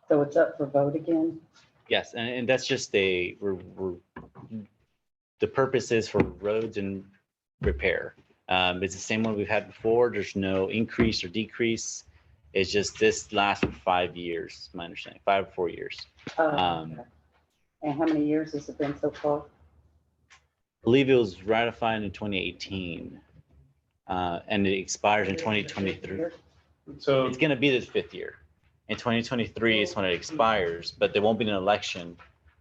So it's up for vote again? Yes, and that's just the purpose is for roads and repair. It's the same one we've had before. There's no increase or decrease. It's just this lasts for 5 years, my understanding, 5 or 4 years. Okay. And how many years has it been so far? I believe it was ratified in 2018. And it expires in 2023. So It's gonna be the 5th year. In 2023 is when it expires, but there won't be an election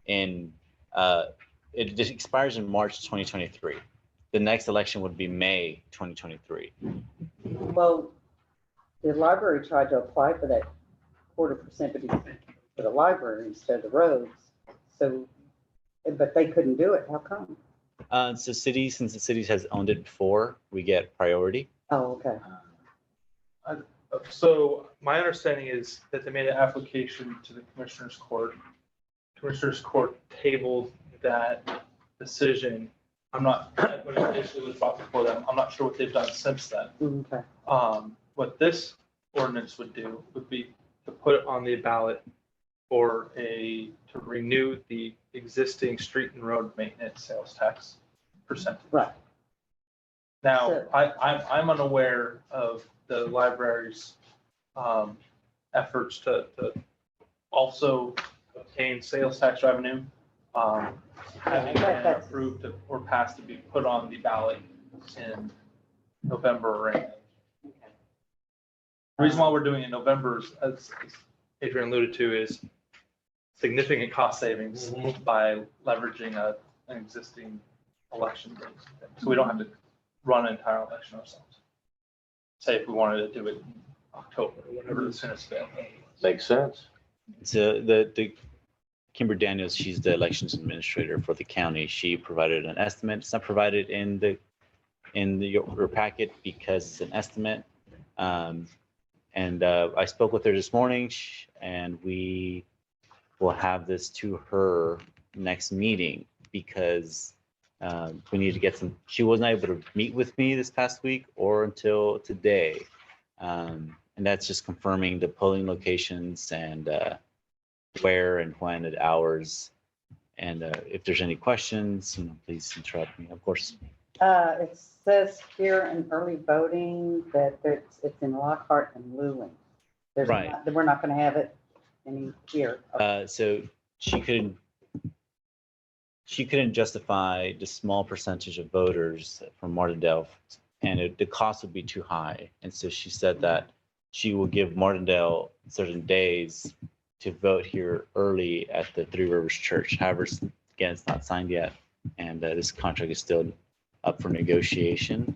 it just expires in March 2023. The next election would be May 2023. Well, the library tried to apply for that 1/4%, but for the library instead of the roads. So, but they couldn't do it. How come? So since the cities has owned it before, we get priority. Oh, okay. So my understanding is that they made an application to the Commissioners Court. Commissioners Court tabled that decision. I'm not, when it initially was brought before them, I'm not sure what they've done since then. Okay. What this ordinance would do would be to put it on the ballot for to renew the existing street and road maintenance sales tax percentage. Right. Now, So- I'm unaware of the library's efforts to also obtain sales tax revenue. Having been approved or passed to be put on the ballot in November. And the reason why we're doing it in November, is, as Adrian alluded to, is significant cost savings by leveraging an existing election date. So we don't have to run an entire election ourselves. Say if we wanted to do it in October, or whatever the soonest available. Makes sense. So the Kimber Daniels, she's the elections administrator for the county. She provided an estimate. It's not provided in your packet because it's an estimate. And I spoke with her this morning, and we will have this to her next meeting because we need to get some. She wasn't able to meet with me this past week or until today, and that's just confirming the polling locations and where and when at hours. And if there's any questions, please interrupt me, of course. It says here in early voting that it's in Lockhart and Luling. Right. We're not going to have it any here. So she couldn't justify the small percentage of voters from Martindale, and the cost would be too high. And so she said that she will give Martindale certain days to vote here early at the Three Rivers Church. However, again, it's not signed yet, and this contract is still up for negotiation.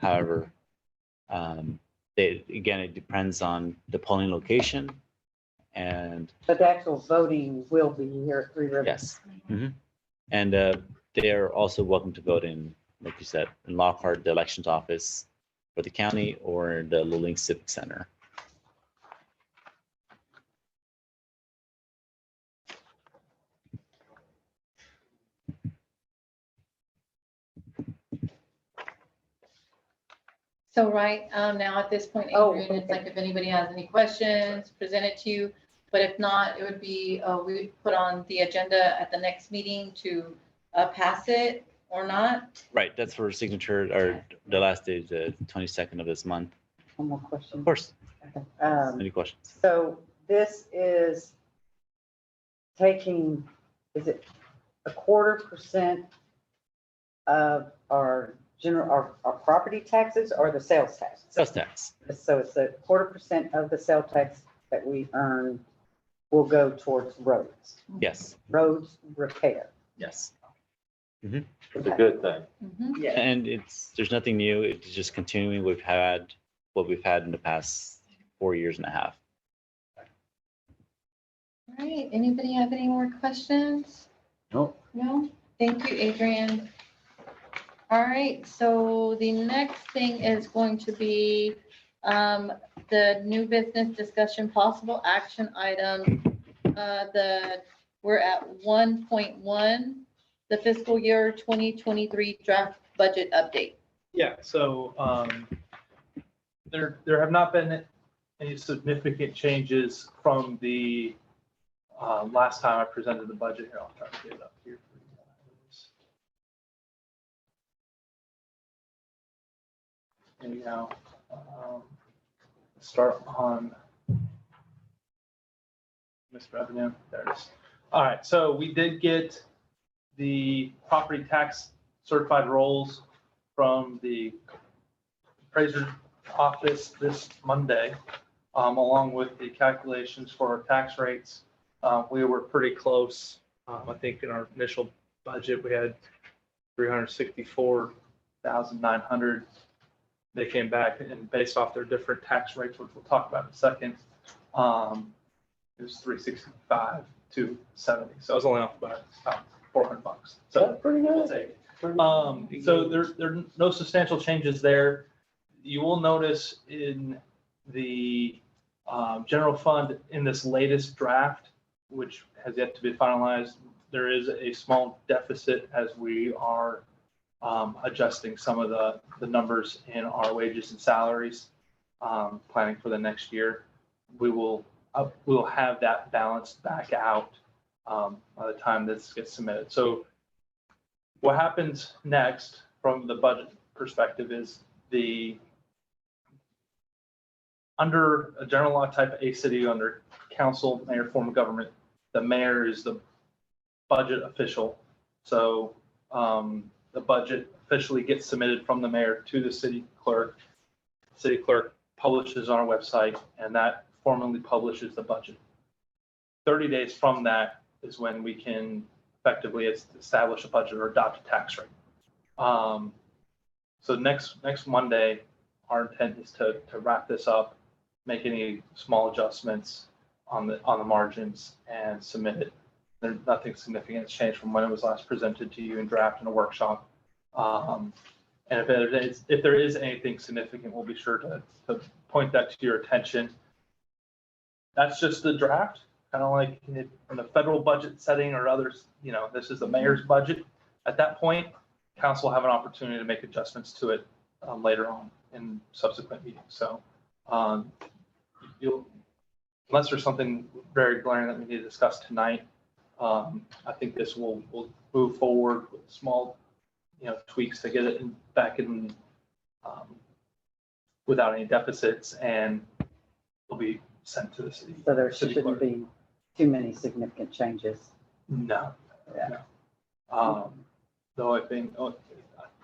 However, it depends on the polling location. But the actual voting will be here at Three Rivers. Yes. And they are also welcome to vote in, like you said, in Lockhart, the elections office for the county, or the Luling Civic Center. So right now at this point, Adrian, it's like if anybody has any questions, present it to you. But if not, it would be, we would put on the agenda at the next meeting to pass it or not. Right, that's for signature, or the last day is the 22nd of this month. One more question. Of course. Any questions? So this is taking, is it 1/4% of our our property taxes or the sales tax? Sales tax. So it's 1/4% of the sales tax that we earn will go towards roads, Yes, roads repair. yes. It's a good thing. Mhm. And there's nothing new. It's just continuing. We've had what we've had in the past 4 years and a half. All right, anybody have any more questions? No. No? Thank you, Adrian. All right, so the next thing is going to be the new business discussion, possible action item. We're at 1.1, the fiscal year 2023 draft budget update. Yeah, so there have not been any significant changes from the last time I presented the budget. Here, I'll try to get it up here for you guys. Anyhow, start on Miss Revenue. There it is. All right, so we did get the property tax certified rolls from the appraiser's office this Monday, along with the calculations for our tax rates. We were pretty close. I think in our initial budget, we had 364,900. They came back and based off their different tax rates, which we'll talk about in a second, it was 365 to 70. So I was only off by about $400. So pretty we'll take it. So there are no substantial changes there. You will notice in the general fund in this latest draft, which has yet to be finalized, there is a small deficit as we are adjusting some of the numbers in our wages and salaries, planning for the next year. We will have that balanced back out by the time this gets submitted. So what happens next from the budget perspective is the under a general law type A city, under council, mayor form of government, the mayor is the budget official. So the budget officially gets submitted from the mayor to the city clerk. City clerk publishes on our website, and that formally publishes the budget. 30 days from that is when we can effectively establish a budget or adopt a tax rate. So next Monday, our intent is to wrap this up, make any small adjustments on the margins and submit it. There's nothing significant has changed from when it was last presented to you in draft in a workshop. And if there is anything significant, we'll be sure to point that to your attention. That's just the draft, kind of like in the federal budget setting or others, this is the mayor's budget. At that point, council will have an opportunity to make adjustments to it later on in subsequent meetings. So unless there's something very glaring that we need to discuss tonight, I think this will move forward with small, tweaks to get it back in without any deficits, and will be sent to the city. So there city shouldn't clerk. be too many significant changes. No. Yeah. No. Though I think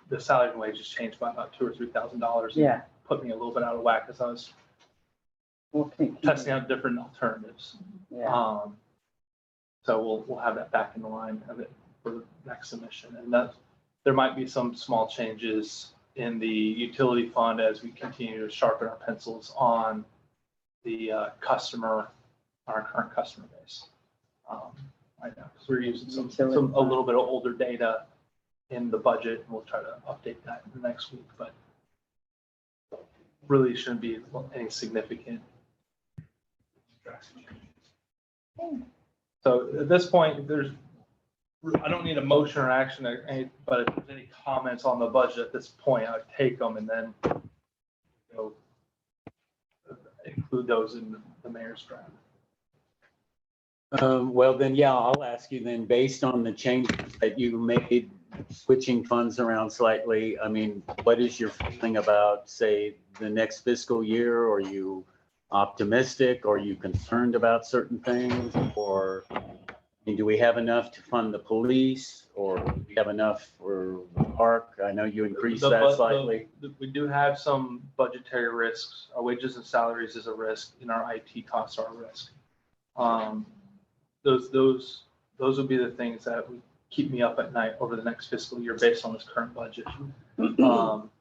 the salary and wages changed by about $2,000 or $3,000. Yeah. Put me a little bit out of whack as I was We'll keep- testing out different alternatives. Yeah. So we'll have that back in the line of it for the next submission. And that there might be some small changes in the utility fund as we continue to sharpen our pencils on the our current customer base. Right now, because we're using a little bit of older data in the budget, and we'll try to update that in the next week, but really shouldn't be any significant drastic changes. So at this point, I don't need a motion or action, but if there's any comments on the budget at this point, I'd take them and then include those in the mayor's draft. Well, then, yeah, I'll ask you then, based on the changes that you made, switching funds around slightly, I mean, what is your feeling about, say, the next fiscal year? Are you optimistic? Are you concerned about certain things? Or do we have enough to fund the police, or do we have enough for the park? I know you increased that slightly. We do have some budgetary risks. Our wages and salaries is a risk, and our IT costs are a risk. Those would be the things that would keep me up at night over the next fiscal year based on this current budget. What We've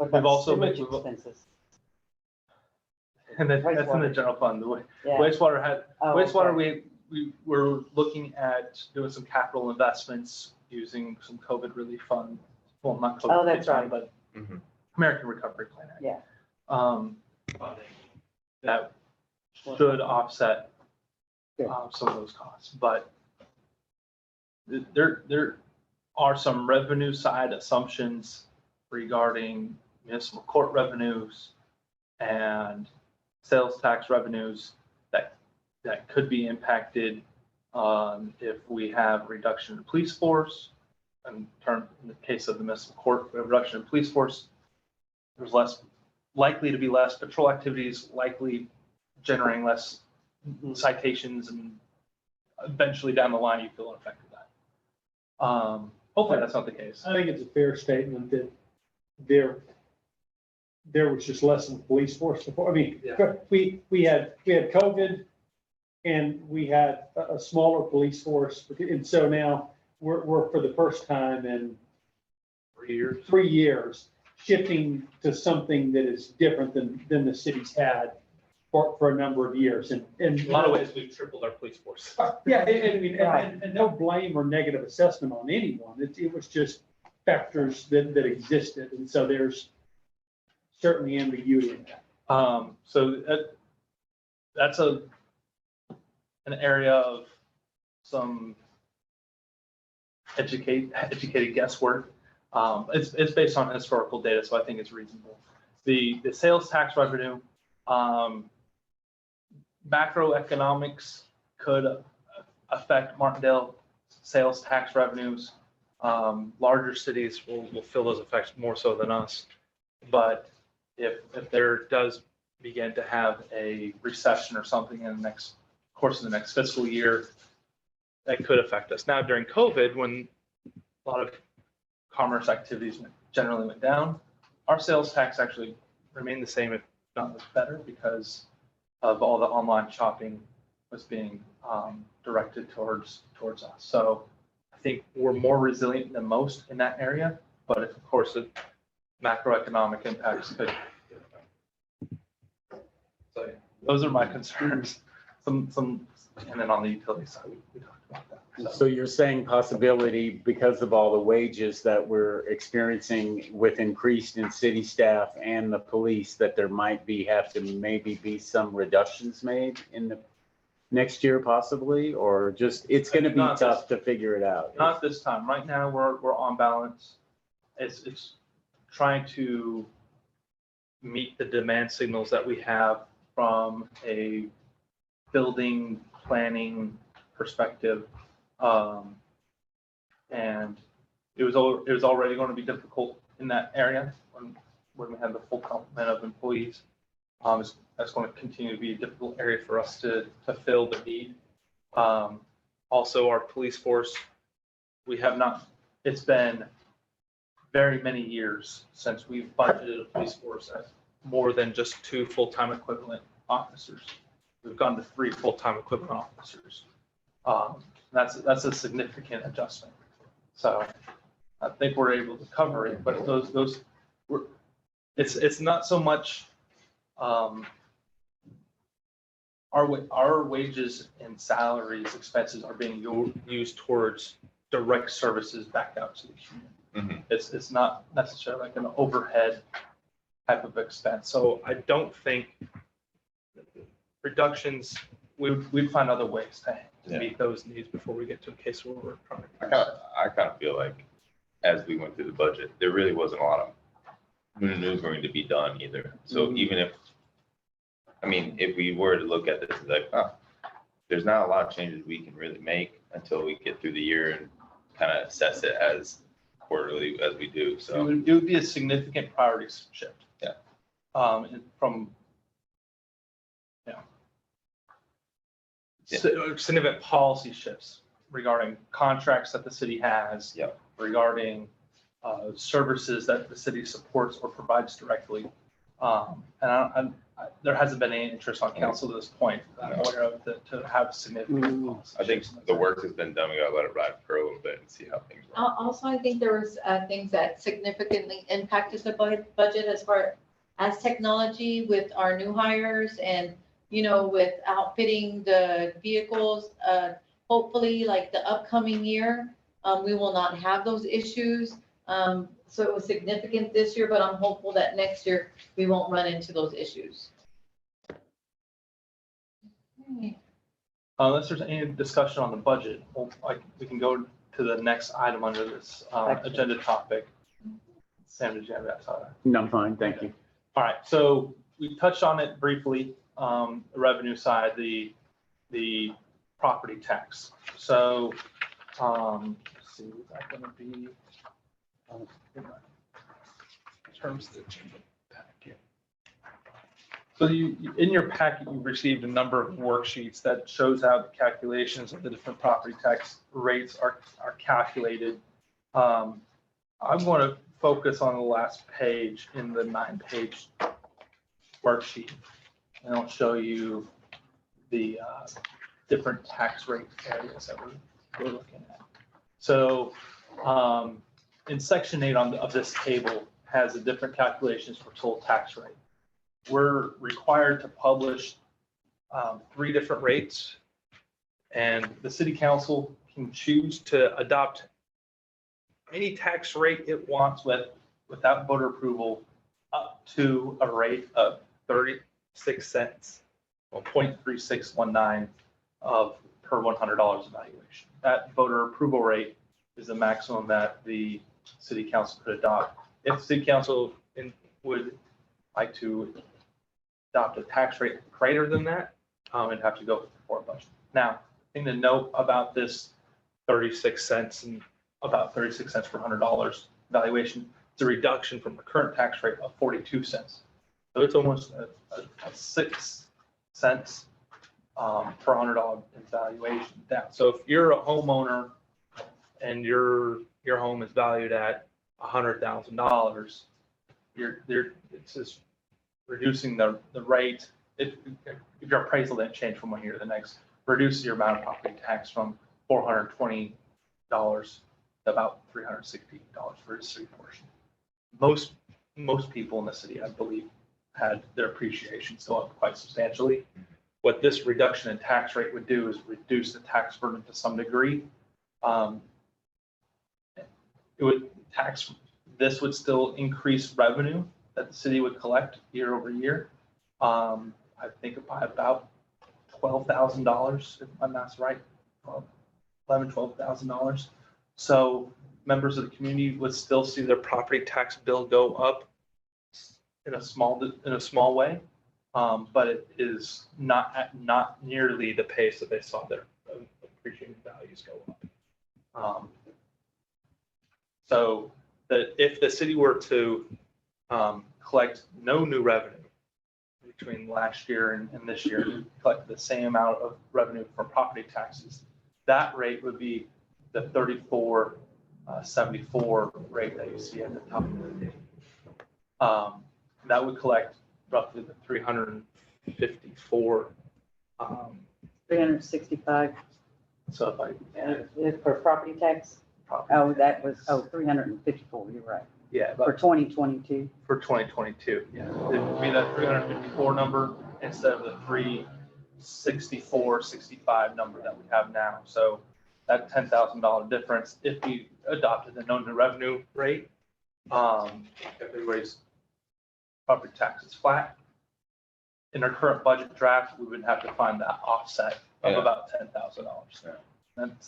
about also sewage expenses? and that's in the general fund. The Yeah. wastewater Oh, wastewater, okay. we were looking at doing some capital investments using some COVID relief fund. Well, not COVID. Oh, that's relief fund, right. But American Recovery Plan Act. Yeah. Funding that should offset Good. some of those costs, but there are some revenue side assumptions regarding municipal court revenues and sales tax revenues that could be impacted if we have reduction in police force. In the case of the municipal court, we have reduction in police force. There's likely to be less patrol activities, likely generating less citations, and eventually down the line, you feel an effect of that. Hopefully that's not the case. I think it's a fair statement that there was just less in the police force before. I mean, Yeah. we had COVID and we had a smaller police force. And so now we're for the first time in 3 years, shifting to something that is different than the city's had for a number of years. And In a lot of ways, we've tripled our police force. yeah, I mean, and no blame or negative assessment on anyone. It was just factors that existed. And so there's certainly ambiguity in that. So that's an area of some educated guesswork. It's based on historical data, so I think it's reasonable. The sales tax revenue, macroeconomics could affect Martindale sales tax revenues. Larger cities will feel those effects more so than us. But if there does begin to have a recession or something in the next course of the next fiscal year, that could affect us. Now, during COVID, when a lot of commerce activities generally went down, our sales tax actually remained the same, if not better, because of all the online shopping was being directed towards us. So I think we're more resilient than most in that area, but of course, the macroeconomic impacts could. So those are my concerns. Some, and then on the utility side, we talked about that. So you're saying possibility because of all the wages that we're experiencing with increased in city staff and the police, that there might have to maybe be some reductions made in the next year possibly, or just, it's gonna be Not this- tough to figure it out? Not this time. Right now, we're on balance. It's trying to meet the demand signals that we have from a building planning perspective. And it was already going to be difficult in that area when we had the full complement of employees. That's going to continue to be a difficult area for us to fill the need. Also, our police force, it's been very many years since we've budgeted a police force as more than just 2 full-time equivalent officers. We've gone to 3 full-time equivalent officers. That's a significant adjustment. So I think we're able to cover it, but it's not so much our wages and salaries expenses are being used towards direct services back out to the community. It's not necessarily like an overhead type of expense. So I don't think reductions, we'd find other ways to meet those needs before we get to a case where we're trying to. I kind of feel like as we went through the budget, there really wasn't a lot of maneuvering to be done either. So even if we were to look at this, like, there's not a lot of changes we can really make until we get through the year and kind of assess it as quarterly as we do. So It would be a significant priority shift. Yeah. From, significant policy shifts regarding contracts that the city has. Yeah. Regarding services that the city supports or provides directly. And there hasn't been any interest on council to this point that I'm aware of to have significant policy I think shifts. the work has been done. We gotta let it ride for a little bit and see how things are. Also, I think there was things that significantly impacted the budget as far as technology with our new hires and, with outfitting the vehicles. Hopefully, like the upcoming year, we will not have those issues. So it was significant this year, but I'm hopeful that next year we won't run into those issues. Okay. Unless there's any discussion on the budget, we can go to the next item under this agenda topic. Sam, did you have that? No, I'm fine, thank you. All right, so we touched on it briefly, the revenue side, the property tax. So, let's see, is that gonna be? In terms of the packet. So in your packet, you received a number of worksheets that shows how the calculations of the different property tax rates are calculated. I'm going to focus on the last page in the 9-page worksheet. And I'll show you the different tax rate areas that we're looking at. So in section 8 of this table has the different calculations for total tax rate. We're required to publish 3 different rates, and the city council can choose to adopt any tax rate it wants without voter approval up to a rate of 36 cents, or 0.3619 per $100 evaluation. That voter approval rate is the maximum that the city council could adopt. If the city council would like to adopt a tax rate greater than that, it'd have to go for a budget. Now, thing to note about this 36 cents and about 36 cents per $100 valuation, it's a reduction from the current tax rate of 42 cents. So it's almost a 6 cents per $100 in valuation down. So if you're a homeowner and your home is valued at $100,000, it's just reducing the rate. If your appraisal didn't change from one year to the next, reduces your amount of property tax from $420 to about $360 for the city portion. Most people in the city, I believe, had their appreciations go up quite substantially. What this reduction in tax rate would do is reduce the tax burden to some degree. This would still increase revenue that the city would collect year over year. I think by about $12,000, if my math's right, $12,000. So members of the community would still see their property tax bill go up in a small way, but it is not nearly the pace that they saw their appreciated values go up. So that if the city were to collect no new revenue between last year and this year, collect the same amount of revenue from property taxes, that rate would be the 34.74 rate that you see at the top of the page. That would collect roughly the 354. 365 So if I for property tax. Oh, that was, 354, you're right, yeah, for but 2022. for 2022, yeah, it would be that 354 number instead of the 364.65 number that we have now. So that $10,000 difference, if we adopted the no new revenue rate, if we raise property taxes flat, in our current budget draft, we would have to find that offset of Yeah. about $10,000. Yeah.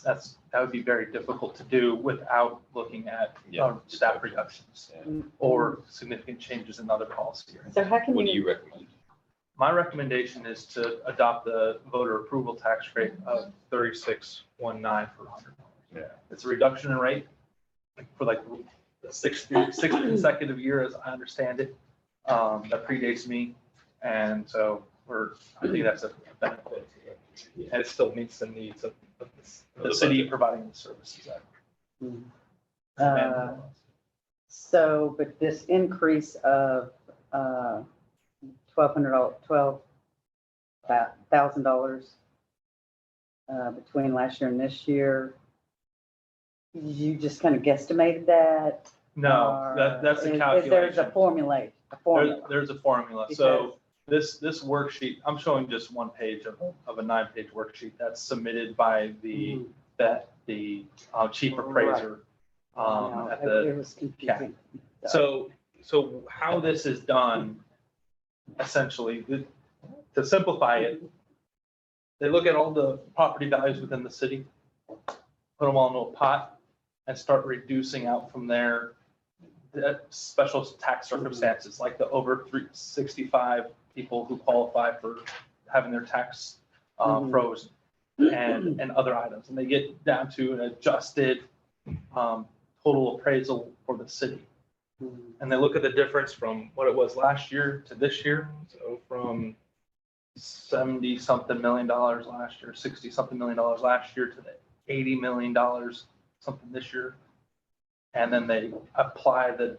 That would be very difficult to do without looking at Yeah. staff reductions Yeah. or significant changes in other policy. So how can What do you, you recommend? My recommendation is to adopt the voter approval tax rate of 36.19 for $100. Yeah. It's a reduction in rate for like the sixth consecutive year, as I understand it. That predates me. And so I think that's a benefit. And it still meets the needs of the city providing the services. so, but this increase of $12,000 between last year and this year, you just kind of guesstimated that? No, that's a Is calculation. there's a formula? There's a formula. So this worksheet, I'm showing just one page of a 9-page worksheet that's submitted by the chief appraiser. At the It was confusing. So how this is done, essentially, to simplify it, they look at all the property values within the city, put them all into a pot, and start reducing out from there the special tax circumstances, like the over 365 people who qualify for having their tax frozen, and other items. And they get down to an adjusted total appraisal for the city. And they look at the difference from what it was last year to this year. So from $70-something million last year, $60-something million last year to the $80 million something this year. And then they apply the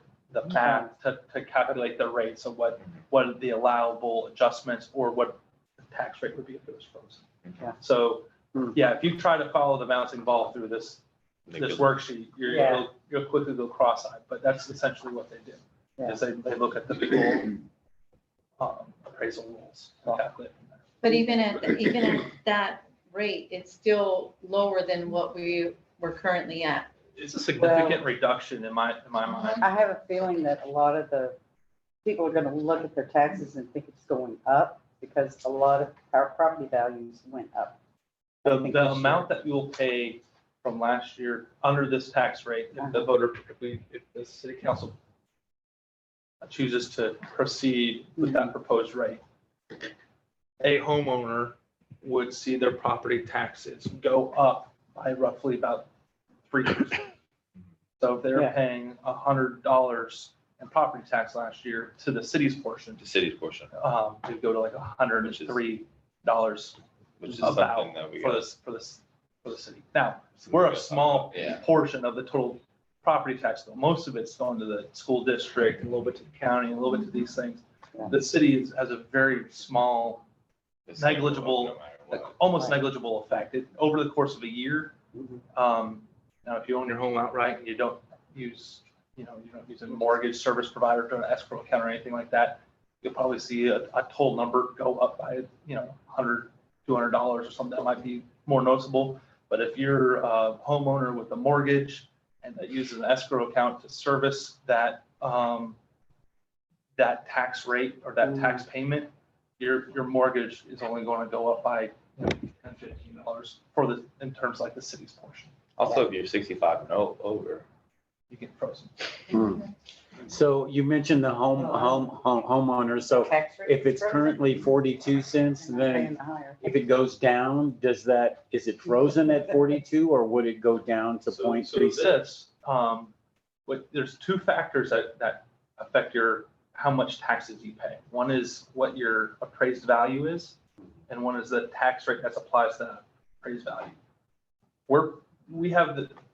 math to calculate the rates of what the allowable adjustments or what the tax rate would be if it was frozen. Yeah. So, yeah, if you try to follow the bouncing ball through this worksheet, you'll quickly go cross-eyed, but that's essentially what they do. Yeah. Is they look at the full appraisal rules. and calculate from there. But even at that rate, it's still lower than what we were currently at. It's a significant reduction in my mind. I have a feeling that a lot of the people are gonna look at their taxes and think it's going up because a lot of our property values went up. I think The this amount that you'll pay from last year under this tax rate, if the city council chooses to proceed with that proposed rate, a homeowner would see their property taxes go up by roughly about 3%. So if they're Yeah. paying $100 in property tax last year to the city's portion, The city's portion, to go to like $103 which is about something that we. for the city. Now, we're a small Yeah. portion of the total property tax bill. Most of it's going to the school district, a little bit to the county, a little bit to these things. The city has a very small, It's negligible, no matter what. almost negligible effect. Over the course of a year, Mhm. now, if you own your home outright and you don't use, you don't use a mortgage service provider to an escrow account or anything like that, you'll probably see a total number go up by, $100, $200 or something that might be more noticeable. But if you're a homeowner with a mortgage and that uses an escrow account to service that, that tax rate or that tax payment, your mortgage is only going to go up by $10, $15 in terms like the city's portion. Also, if you're 65 and over, You get frozen. So you mentioned the homeowner, so Tax rate if it's frozen? currently 42 cents, Paying then the higher. if it goes down, is it frozen at 42 or would it go down to So- 0.36? There's two factors that affect how much taxes you pay. One is what your appraised value is, and one is the tax rate that applies to that appraised value.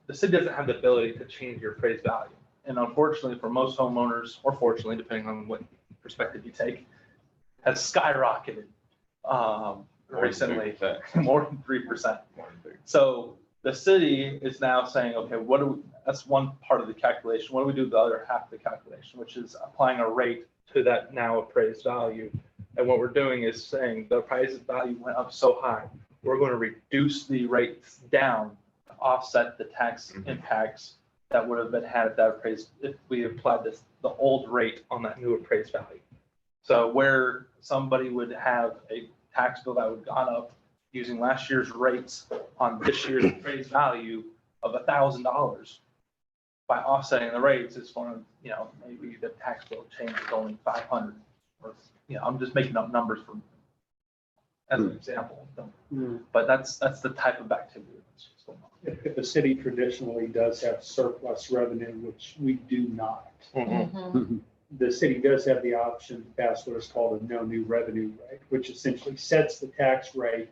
The city doesn't have the ability to change your appraised value. And unfortunately, for most homeowners, or fortunately, depending on what perspective you take, has skyrocketed recently, more than 3%. So the city is now saying, okay, that's one part of the calculation. What do we do with the other half of the calculation, which is applying a rate to that now appraised value? And what we're doing is saying the appraised value went up so high, we're going to reduce the rates down to offset the tax impacts that would have been had if we applied the old rate on that new appraised value. So where somebody would have a tax bill that would gone up using last year's rates on this year's appraised value of $1,000, by offsetting the rates, it's going to, maybe the tax bill change is only 500. Or, I'm just making up numbers as an example. But that's the type of activity that's going on. If the city traditionally does have surplus revenue, which we do not, the city does have the option to pass what is called a no new revenue rate, which essentially sets the tax rate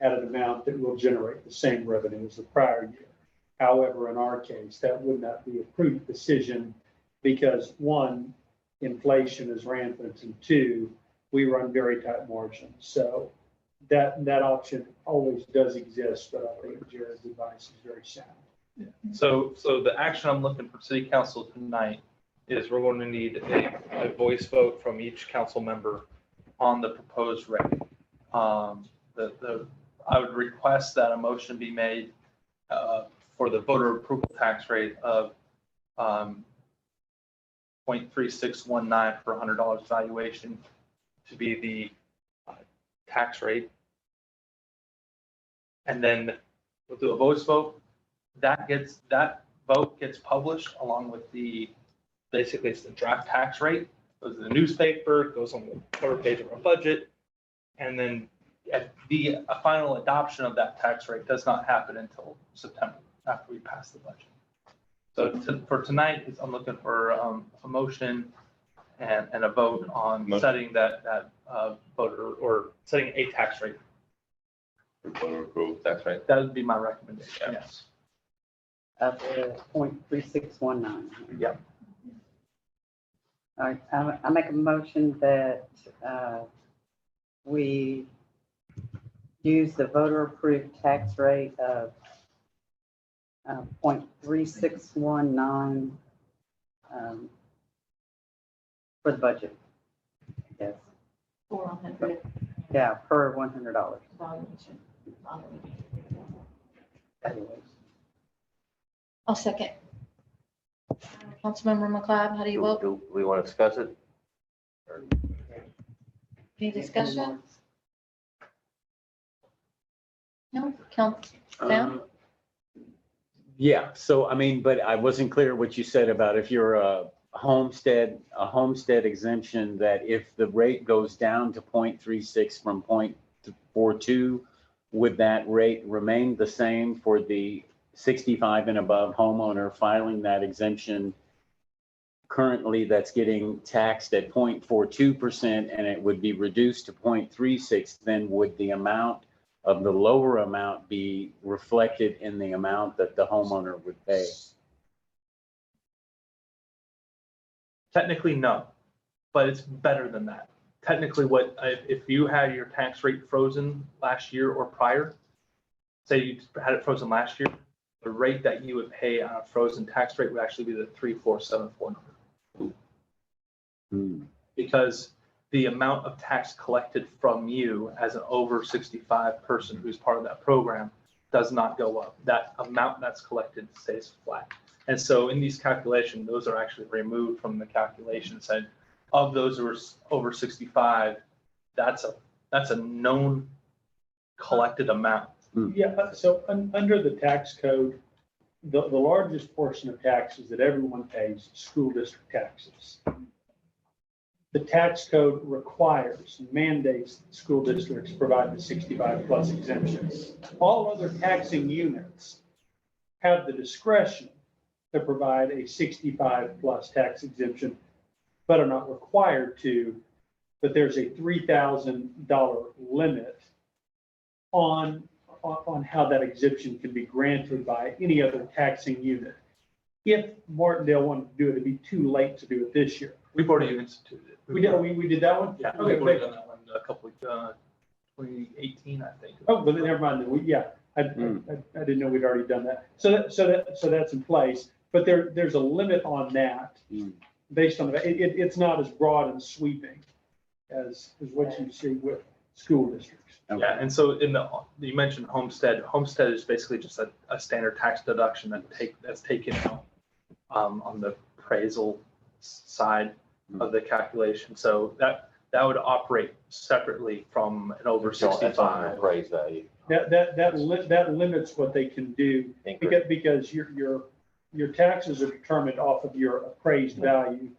at an amount that will generate the same revenue as the prior year. However, in our case, that would not be a prudent decision because one, inflation is rampant, and two, we run very tight margins. So that option always does exist, but I think Jared's advice is very sound. So the action I'm looking for city council tonight is we're going to need a voice vote from each council member on the proposed rate. I would request that a motion be made for the voter approval tax rate of 0.3619 for $100 valuation to be the tax rate. And then we'll do a voice vote. That vote gets published along with basically it's the draft tax rate, goes to the newspaper, goes on the cover page of our budget. And then the final adoption of that tax rate does not happen until September after we pass the budget. So for tonight, I'm looking for a motion and a vote on setting that voter or setting a tax rate. voter approval tax rate. That would be my recommendation, yes. Of the 0.3619. Yep. All right, I make a motion that we use the voter approved tax rate of 0.3619 for the budget. Yes, 400 yeah, per $100. valuation. I'll second. Councilmember McLeod, how do you vote? Do we want to discuss it? Any discussion? No, Council, Sam? Yeah, so I mean, but I wasn't clear what you said about if you're a homestead exemption, that if the rate goes down to 0.36 from 0.42, would that rate remain the same for the 65 and above homeowner filing that exemption currently that's getting taxed at 0.42% and it would be reduced to 0.36, then would the amount of the lower amount be reflected in the amount that the homeowner would pay? Technically, no, but it's better than that. Technically, if you had your tax rate frozen last year or prior, say you had it frozen last year, the rate that you would pay on a frozen tax rate would actually be the 3474 number. Because the amount of tax collected from you as an over 65 person who's part of that program does not go up. That amount that's collected stays flat. And so in these calculations, those are actually removed from the calculation. Said of those who are over 65, that's a known collected amount. Yeah, so under the tax code, the largest portion of taxes that everyone pays is school district taxes. The tax code requires, mandates that school districts provide the 65+ exemptions. All other taxing units have the discretion to provide a 65+ tax exemption, but are not required to. But there's a $3,000 limit on how that exemption can be granted by any other taxing unit. If Martindale wanted to do it, it'd be too late to do it this year. We've already instituted it. We did that one? Yeah, Okay, we've already done that one a couple, 2018, I think. Oh, but never mind, I didn't know we'd already done that. So that's in place, but there's a limit on that based on, it's not as broad and sweeping as what you see with school districts. Yeah, and so you mentioned homestead. Homestead is basically just a standard tax deduction that's taken out on the appraisal side of the calculation. So that would operate separately from an over That's on 65. appraised value. That limits what they can do because your taxes are determined off of your appraised value.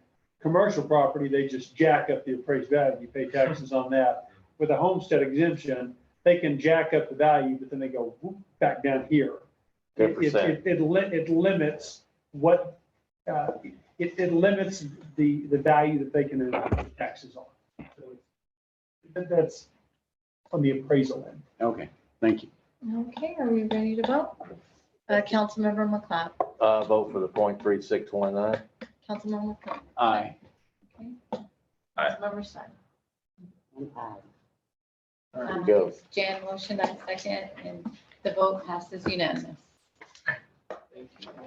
Commercial property, they just jack up the appraised value. You pay taxes on that. With a homestead exemption, they can jack up the value, but then they go whoop, back down here. It limits what, it limits the value that they can enact taxes on. So that's on the appraisal end. Okay, thank you. Okay, are we ready to vote? Councilmember McLeod, Vote for the 0.3629. Councilmember McLeod. Aye. Councilmember Stein. There you go. Jan motion, I second, and the vote passes unanimous.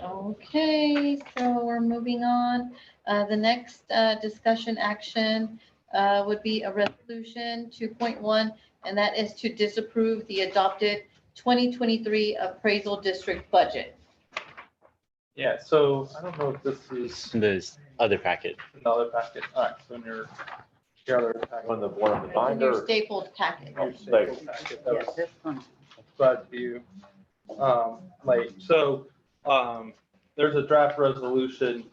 Okay, so we're moving on. The next discussion action would be a resolution 2.1, and that is to disapprove the adopted 2023 appraisal district budget. Yeah, so I don't know if this is This other packet. another packet. All right, so in your other packet. One of the In your binder. stapled packet. Your staple packet, that Yes, was this one. glad to you late. So there's a draft resolution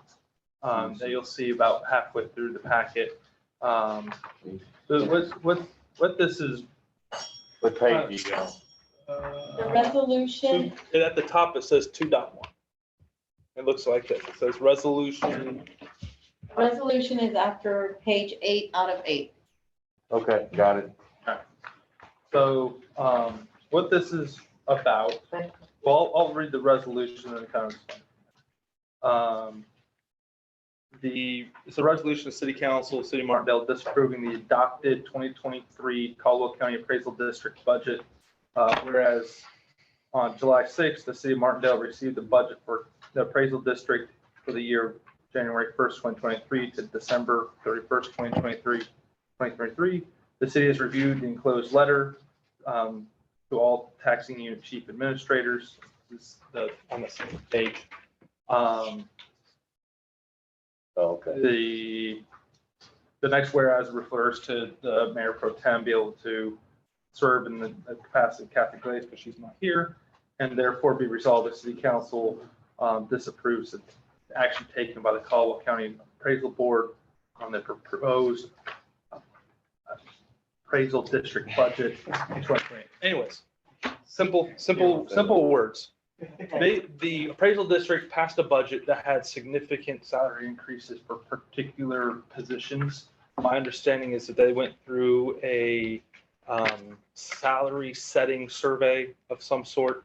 that you'll see about halfway through the packet. So what this is. What page you on? The resolution, At the top, it says 2.1. It looks like this. It says resolution. is after page 8 out of 8. Okay, got it. So what this is about, well, I'll read the resolution and kind of explain. It's a resolution of City Council, City of Martindale disapproving the adopted 2023 Caldwell County Appraisal District budget. Whereas on July 6th, the City of Martindale received the budget for the appraisal district for the year January 1st, 2023 to December 31st, 2023. The city has reviewed the enclosed letter to all taxing unit chief administrators. This is on the same page. Okay. The next whereas refers to the mayor pro tem be able to serve in the capacity of Kathy Glaze, but she's not here, and therefore be resolved that City Council disapproves the action taken by the Caldwell County Appraisal Board on the proposed appraisal district budget in 2020. Anyways, simple words. The appraisal district passed a budget that had significant salary increases for particular positions. My understanding is that they went through a salary setting survey of some sort.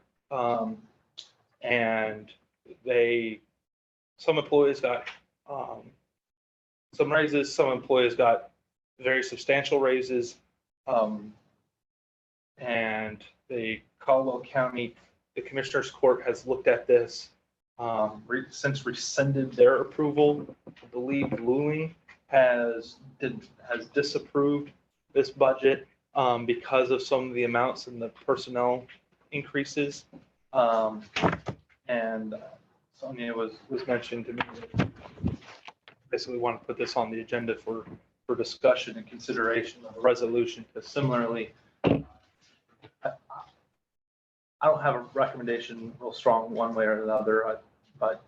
And some employees got some raises, some employees got very substantial raises. And the Caldwell County, the Commissioners Court has looked at this, since rescinded their approval. I believe Luling has disapproved this budget because of some of the amounts and the personnel increases. And Sonia was mentioning to me that basically we want to put this on the agenda for discussion and consideration of a resolution, because similarly, I don't have a recommendation real strong one way or another, but.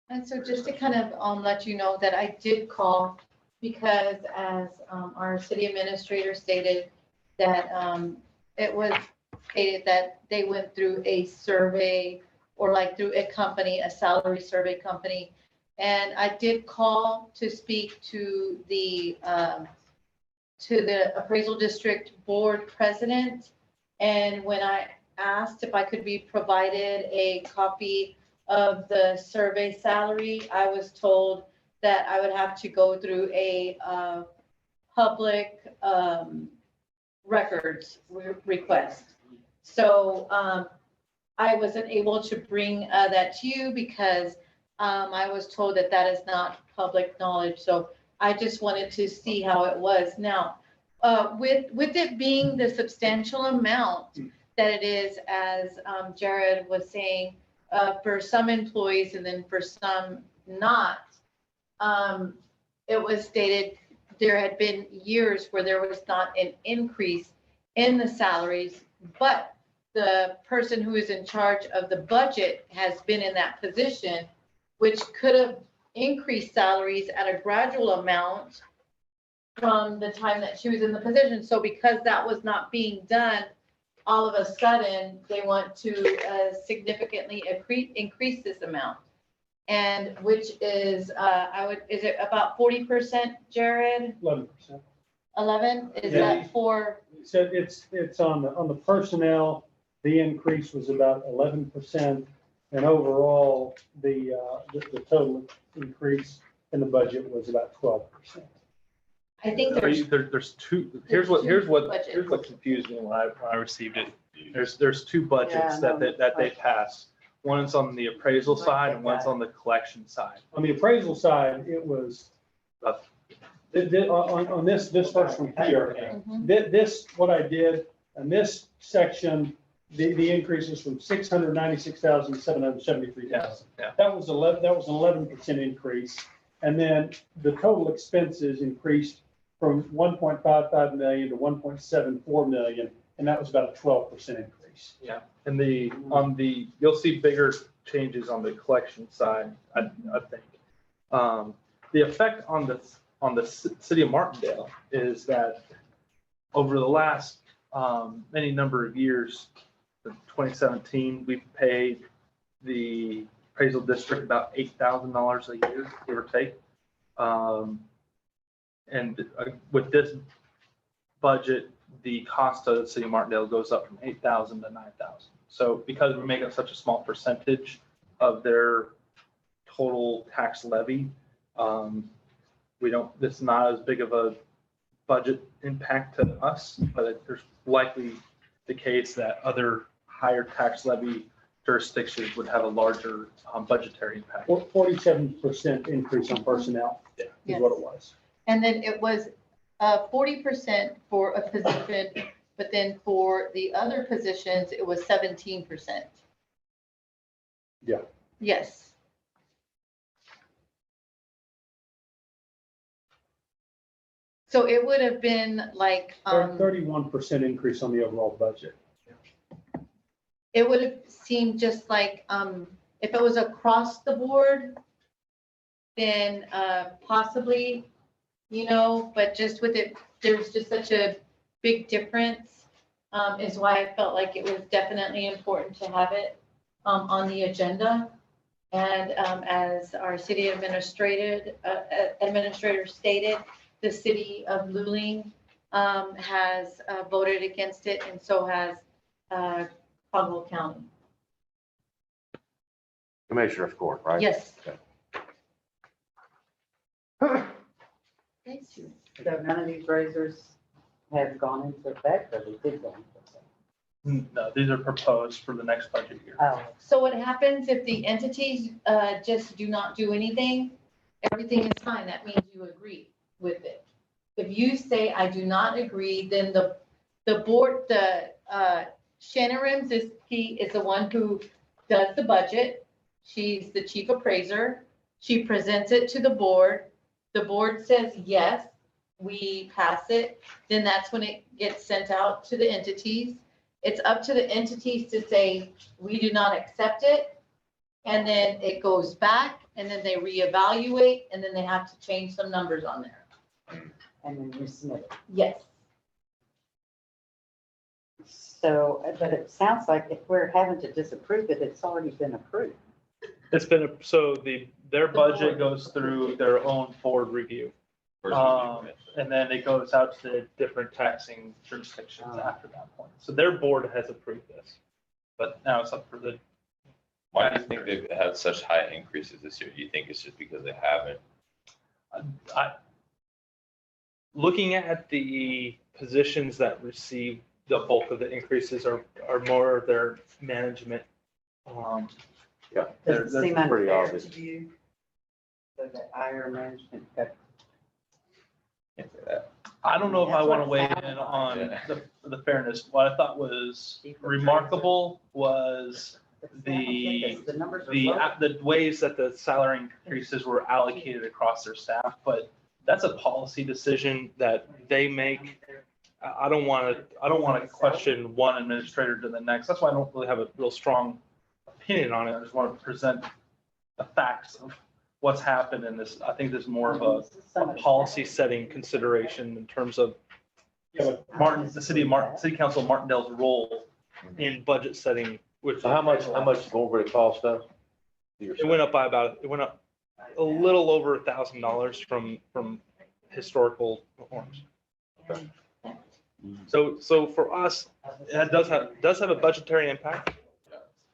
And so just to kind of let you know that I did call because as our city administrator stated that it was stated that they went through a survey or like through a company, a salary survey company. And I did call to speak to the appraisal district board president. And when I asked if I could be provided a copy of the survey salary, I was told that I would have to go through a public records request. So I wasn't able to bring that to you because I was told that that is not public knowledge. So I just wanted to see how it was. Now, with it being the substantial amount that it is, as Jared was saying, for some employees and then for some not, it was stated there had been years where there was not an increase in the salaries, but the person who is in charge of the budget has been in that position, which could have increased salaries at a gradual amount from the time that she was in the position. So because that was not being done, all of a sudden they want to significantly increase this amount. And which is, is it about 40%, Jared? 11%. 11? Is Yeah. that for, So it's on the personnel, the increase was about 11%. And overall, the total increase in the budget was about 12%. I think There's two, here's what confused me when I received it. There's two budgets Yeah, that they passed. One is on the appraisal side and one's on the collection side. On the appraisal side, it was, on this first one here, this, what I did, in this section, the increase is from 696,000 to 773,000. Yeah. That was an 11% increase. And then the total expenses increased from 1.55 million to 1.74 million, and that was about a 12% increase. Yeah, and you'll see bigger changes on the collection side, I think. The effect on the city of Martindale is that over the last many number of years, in 2017, we've paid the appraisal district about $8,000 a year, give or take. And with this budget, the cost of the city of Martindale goes up from 8,000 to 9,000. So because we're making such a small percentage of their total tax levy, it's not as big of a budget impact to us, but there's likely the case that other higher tax levy jurisdictions would have a larger budgetary impact. 47% increase on personnel is what it was. and then it was 40% for a position, but then for the other positions, it was 17%. Yeah. Yes. So it would have been like, 31% increase on the overall budget. it would have seemed just like, if it was across the board, then possibly, but just with it, there's just such a big difference is why I felt like it was definitely important to have it on the agenda. And as our city administrator stated, the city of Luling has voted against it, and so has Caldwell County. Commissioner's Court, right? Yes. So none of these razors have gone into effect, or they did go into effect? No, these are proposed for the next budget year. Oh, So what happens if the entities just do not do anything? Everything is fine. That means you agree with it. If you say, I do not agree, then the board, Shannon Ramsky is the one who does the budget. She's the chief appraiser. She presents it to the board. The board says, yes, we pass it. Then that's when it gets sent out to the entities. It's up to the entities to say, we do not accept it. And then it goes back, and then they reevaluate, and then they have to change some numbers on there. and then you submit it. Yes. So, but it sounds like if we're having to disapprove it, it's already been approved. It's been, their budget goes through their own board review. First And then it goes out to the different taxing jurisdictions after that point. So their board has approved this. But now it's up for the, Why do you think they've had such high increases this year? Do you think it's just because they haven't? looking at the positions that receive the bulk of the increases are more of their management. Yeah. Does it seem pretty unfair obvious. to you? So that higher management got Can't say that. I don't know if I That's want to what weigh it sounds in on like. the fairness. What I thought was remarkable was the numbers are the, low. the ways that the salary increases were allocated across their staff, but that's a policy decision that they make. I don't want to question one administrator to the next. That's why I don't really have a real strong opinion on it. I just want to present the facts of what's happened in this. I think there's more of a policy setting consideration in terms of the city council of Martindale's role in budget setting, which. So how much more would it cost us? It went up a little over $1,000 from historical norms. So for us, it does have a budgetary impact,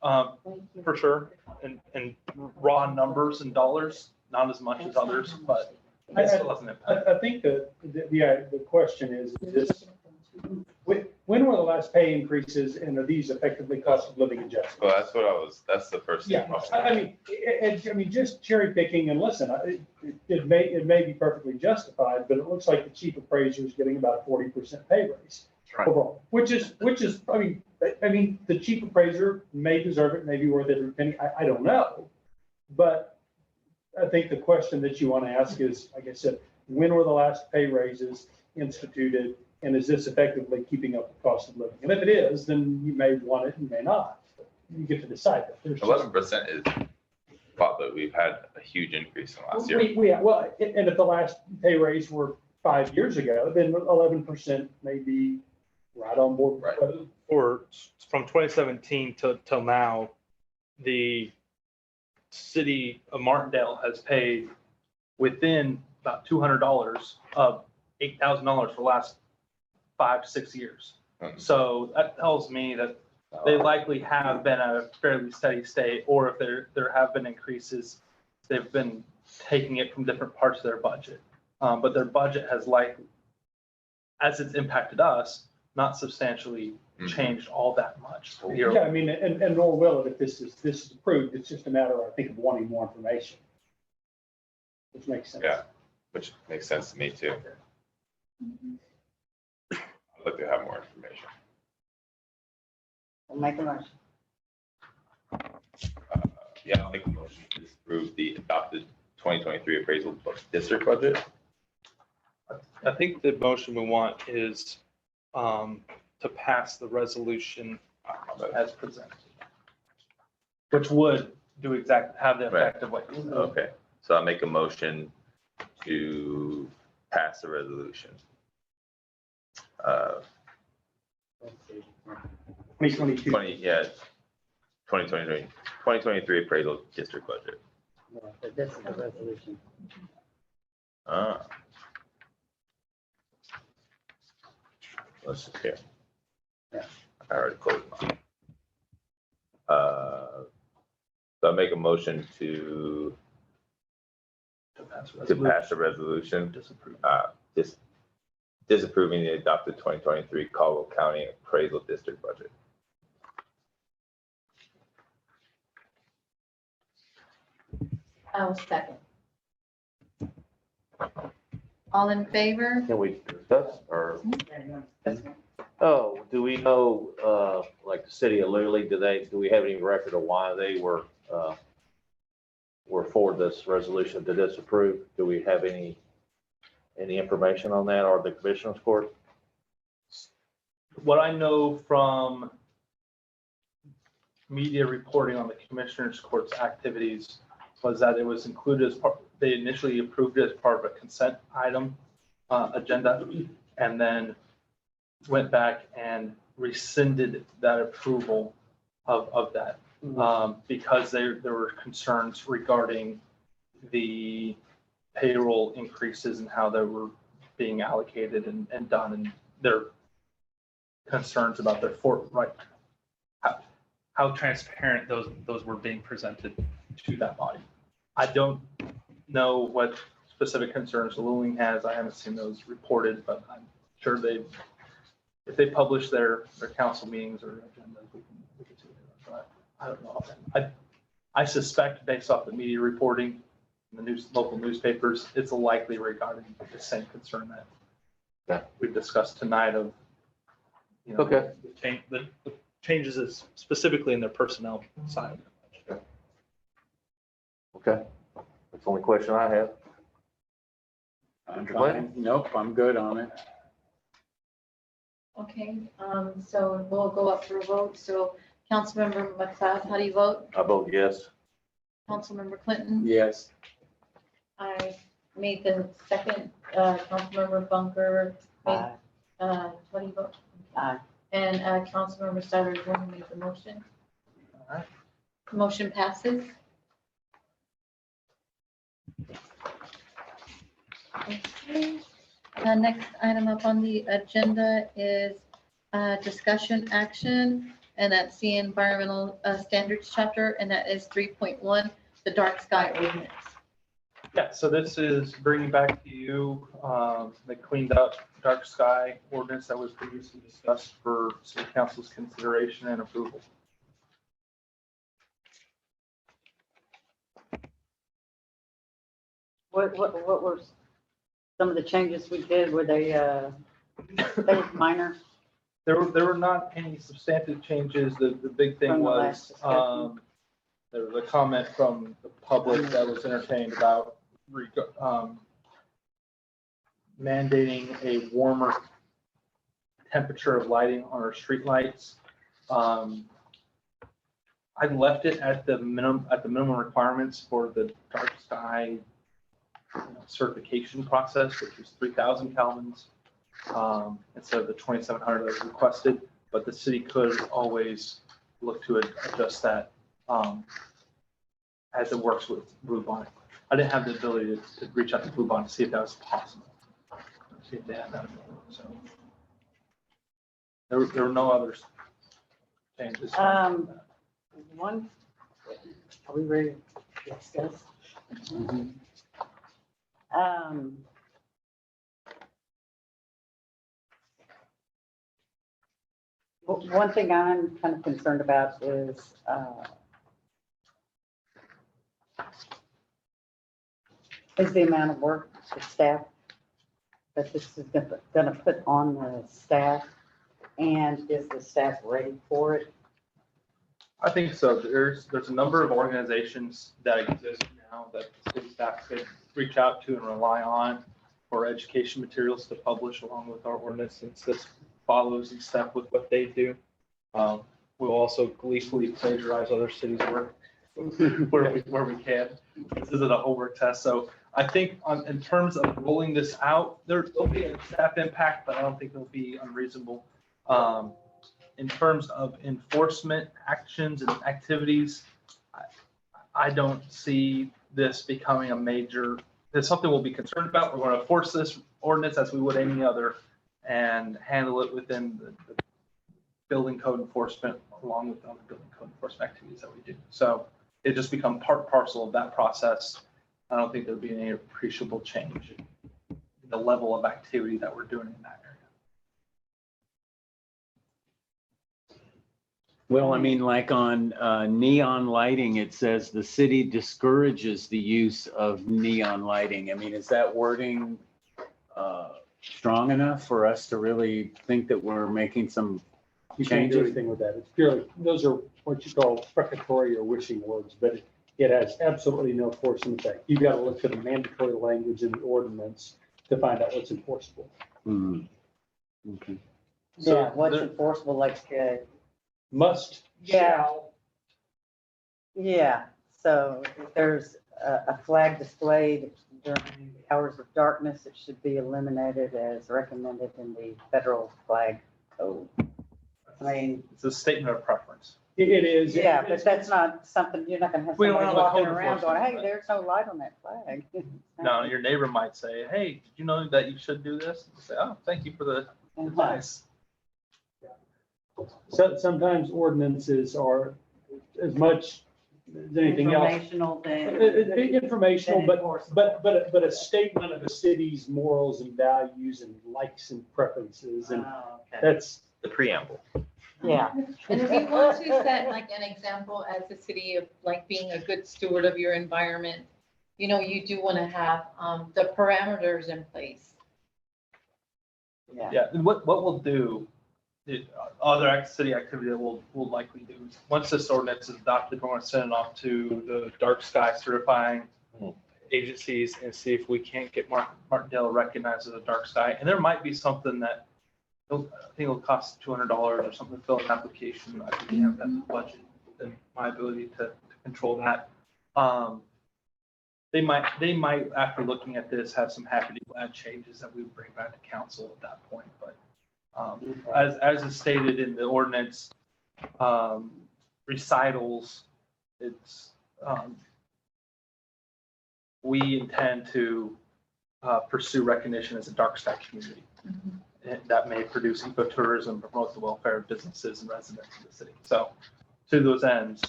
for sure, and raw numbers and dollars, not as much as others, but it still has an impact. I think the question is this, when were the last pay increases, and are these effectively cost of living adjustments? Well, that's the first thing. Yeah, I mean, just cherry picking, and listen, it may be perfectly justified, but it looks like the chief appraiser is getting about a 40% pay raise overall, which is, I mean, the chief appraiser may deserve it, may be worth every penny, I don't know. But I think the question that you want to ask is, like I said, when were the last pay raises instituted? And is this effectively keeping up with cost of living? And if it is, then you may want it, you may not. You get to decide that. 11% is, but we've had a huge increase in the last year. Well, and if the last pay raise were 5 years ago, then 11% may be right on board. Right. Or from 2017 till now, the city of Martindale has paid within about $200 of $8,000 for the last 5 to 6 years. Mhm. So that tells me that they likely have been at a fairly steady state, or if there have been increases, they've been taking it from different parts of their budget. But their budget has as it's impacted us, not substantially Mhm. changed all that much. Yeah, I mean, and nor will it if this is approved. It's just a matter, I think, of wanting more information. Which makes sense. Yeah. Which makes sense to me too. I'd like to have more information. We'll make a motion. Yeah, I'll make a motion to approve the adopted 2023 appraisal district budget. I think the motion we want is to pass the resolution as presented, which would have the effect of what. Okay, so I'll make a motion to pass the resolution. 2022. 2023 appraisal district budget. This is the resolution. Ah. Let's see here. Yeah. I already closed mine. So I make a motion to pass a resolution, disapproving the adopted 2023 Caldwell County appraisal district budget. I will second. All in favor? Can we discuss or, oh, do we know, like the city of Lily, do we have any record of why they were for this resolution to disapprove? Do we have any information on that or the commissioner's court? What I know from media reporting on the commissioner's court's activities was that it was included as part, they initially approved it as part of a consent item agenda, and then went back and rescinded that approval of that. Because there were concerns regarding the payroll increases and how they were being allocated and done, and their concerns about their how transparent those were being presented to that body. I don't know what specific concerns Luling has. I haven't seen those reported, but I'm sure if they publish their council meetings or agendas, we can see it. But I don't know. I suspect based off the media reporting in the local newspapers, it's likely regarding the same concern that we've discussed tonight of, Okay. the changes is specifically in their personnel side. Okay, that's the only question I have. I'm Mr. Clinton? fine. Nope, I'm good on it. Okay, so we'll go up for a vote. So Councilmember McLeod, how do you vote? I vote yes. Councilmember Clinton? Yes. I made the second, Councilmember Bunker, Aye. what do you vote? Aye. And Councilmember Stoddard Jordan made the motion. All right. Motion passes. Okay. The next item up on the agenda is discussion action, and that's the environmental standards chapter, and that is 3.1, the dark sky ordinance. Yeah, so this is bringing back to you the cleaned up dark sky ordinance that was previously discussed for city council's consideration and approval. What were some of the changes we did? Were they were minor? There were not any substantive changes. The big thing From the was, last discussion. there was a comment from the public that was entertained about mandating a warmer temperature of lighting on our streetlights. I left it at the minimum requirements for the dark sky certification process, which is 3,000 kelvins instead of the 2,700 that was requested. But the city could always look to adjust that as it works with Blue Bond. I didn't have the ability to reach out to Blue Bond to see if that was possible. See if they had that. So there were no other changes. One, are we ready to discuss? One thing I'm kind of concerned about is the amount of work the staff that this is gonna put on the staff, and is the staff ready for it? I think so. There's a number of organizations that exist now that the city staff could reach out to and rely on for education materials to publish along with our ordinance, since this follows in step with what they do. We'll also gleefully plagiarize other cities' work where we can. This isn't a homework test. So I think in terms of rolling this out, there'll be a staff impact, but I don't think it'll be unreasonable. in terms of enforcement actions and activities, I don't see this becoming a major, it's something we'll be concerned about. We're going to enforce this ordinance as we would any other and handle it within the building code enforcement along with other building code enforcement activities that we do. So it just become part and parcel of that process. I don't think there'll be any appreciable change in the level of activity that we're doing in that area. Well, I mean, like on neon lighting, it says the city discourages the use of neon lighting. I mean, is that wording strong enough for us to really think that we're making some You can't do changes? anything with that. It's purely, those are what you call precatory or wishing words, but it has absolutely no force and effect. You've got to look for the mandatory language in the ordinance to find out what's enforceable. Hmm. Okay. So Yeah, what's there- enforceable, like, Must, Yeah. shall, yeah, so if there's a flag displayed during the hours of darkness, it should be eliminated as recommended in the federal flag code. I mean, It's a statement of preference. it is. yeah, but that's not something, you're not gonna have We don't somebody have a walking code around going, hey, enforcement, there's no light on that flag. No, your neighbor might say, hey, did you know that you should do this? You say, oh, thank you for the advice. So sometimes ordinances are as much as anything else. Informational than. Informational, than but enforceable. but a statement of the city's morals and values and likes and preferences, and Oh, okay. that's, The preamble. Yeah. And if you want to set like an example as a city of like being a good steward of your environment, you know, you do want to have the parameters in place. Yeah. Yeah, and what we'll do, other city activity that we'll likely do is, once this ordinance is adopted, we're going to send it off to the dark sky certifying agencies and see if we can't get Martindale recognized as a dark sky. And there might be something that, I think it'll cost $200 or something to fill an application. I think we have that budget and my ability to control that. They might, after looking at this, have some happy to add changes that we would bring back to council at that point. But as is stated in the ordinance recitals, it's, we intend to pursue recognition as a dark sky community. And that may produce ecotourism, promote the welfare of businesses and residents of the city. So to those ends,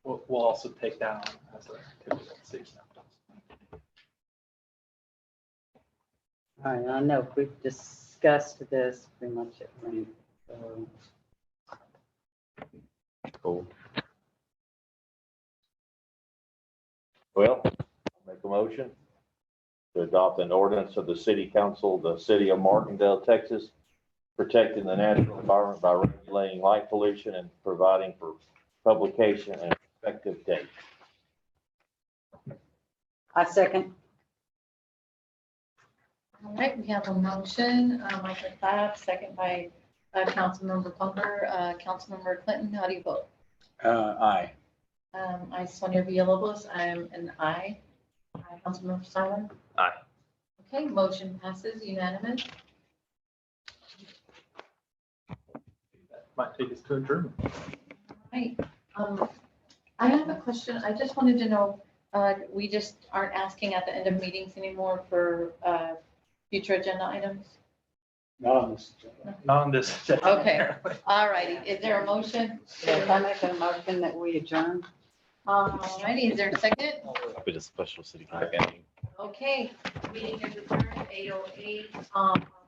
we'll also take down as an activity that the city now does. All right, I know we've discussed this pretty much at length. So, Cool. Well, make a motion to adopt an ordinance of the city council, of the city of Martindale, Texas, protecting the natural environment by regulating light pollution and providing for publication and effective date. I second. All right, we have a motion, Michael Platt, second by Councilmember Bunker. Councilmember Clinton, how do you vote? Aye. I, Sonia Villalobos, I'm an aye. Councilmember Simon? Aye. Okay, motion passes unanimous. Might take us to adjournment. Right. I have a question. I just wanted to know, we just aren't asking at the end of meetings anymore for future agenda items? not on this agenda. Not on this. agenda, Okay. apparently. All righty. Is there a motion? If I make a motion that we adjourn. All righty. Is there a second? With a special city council meeting. Okay. Meeting is adjourned at 8:08.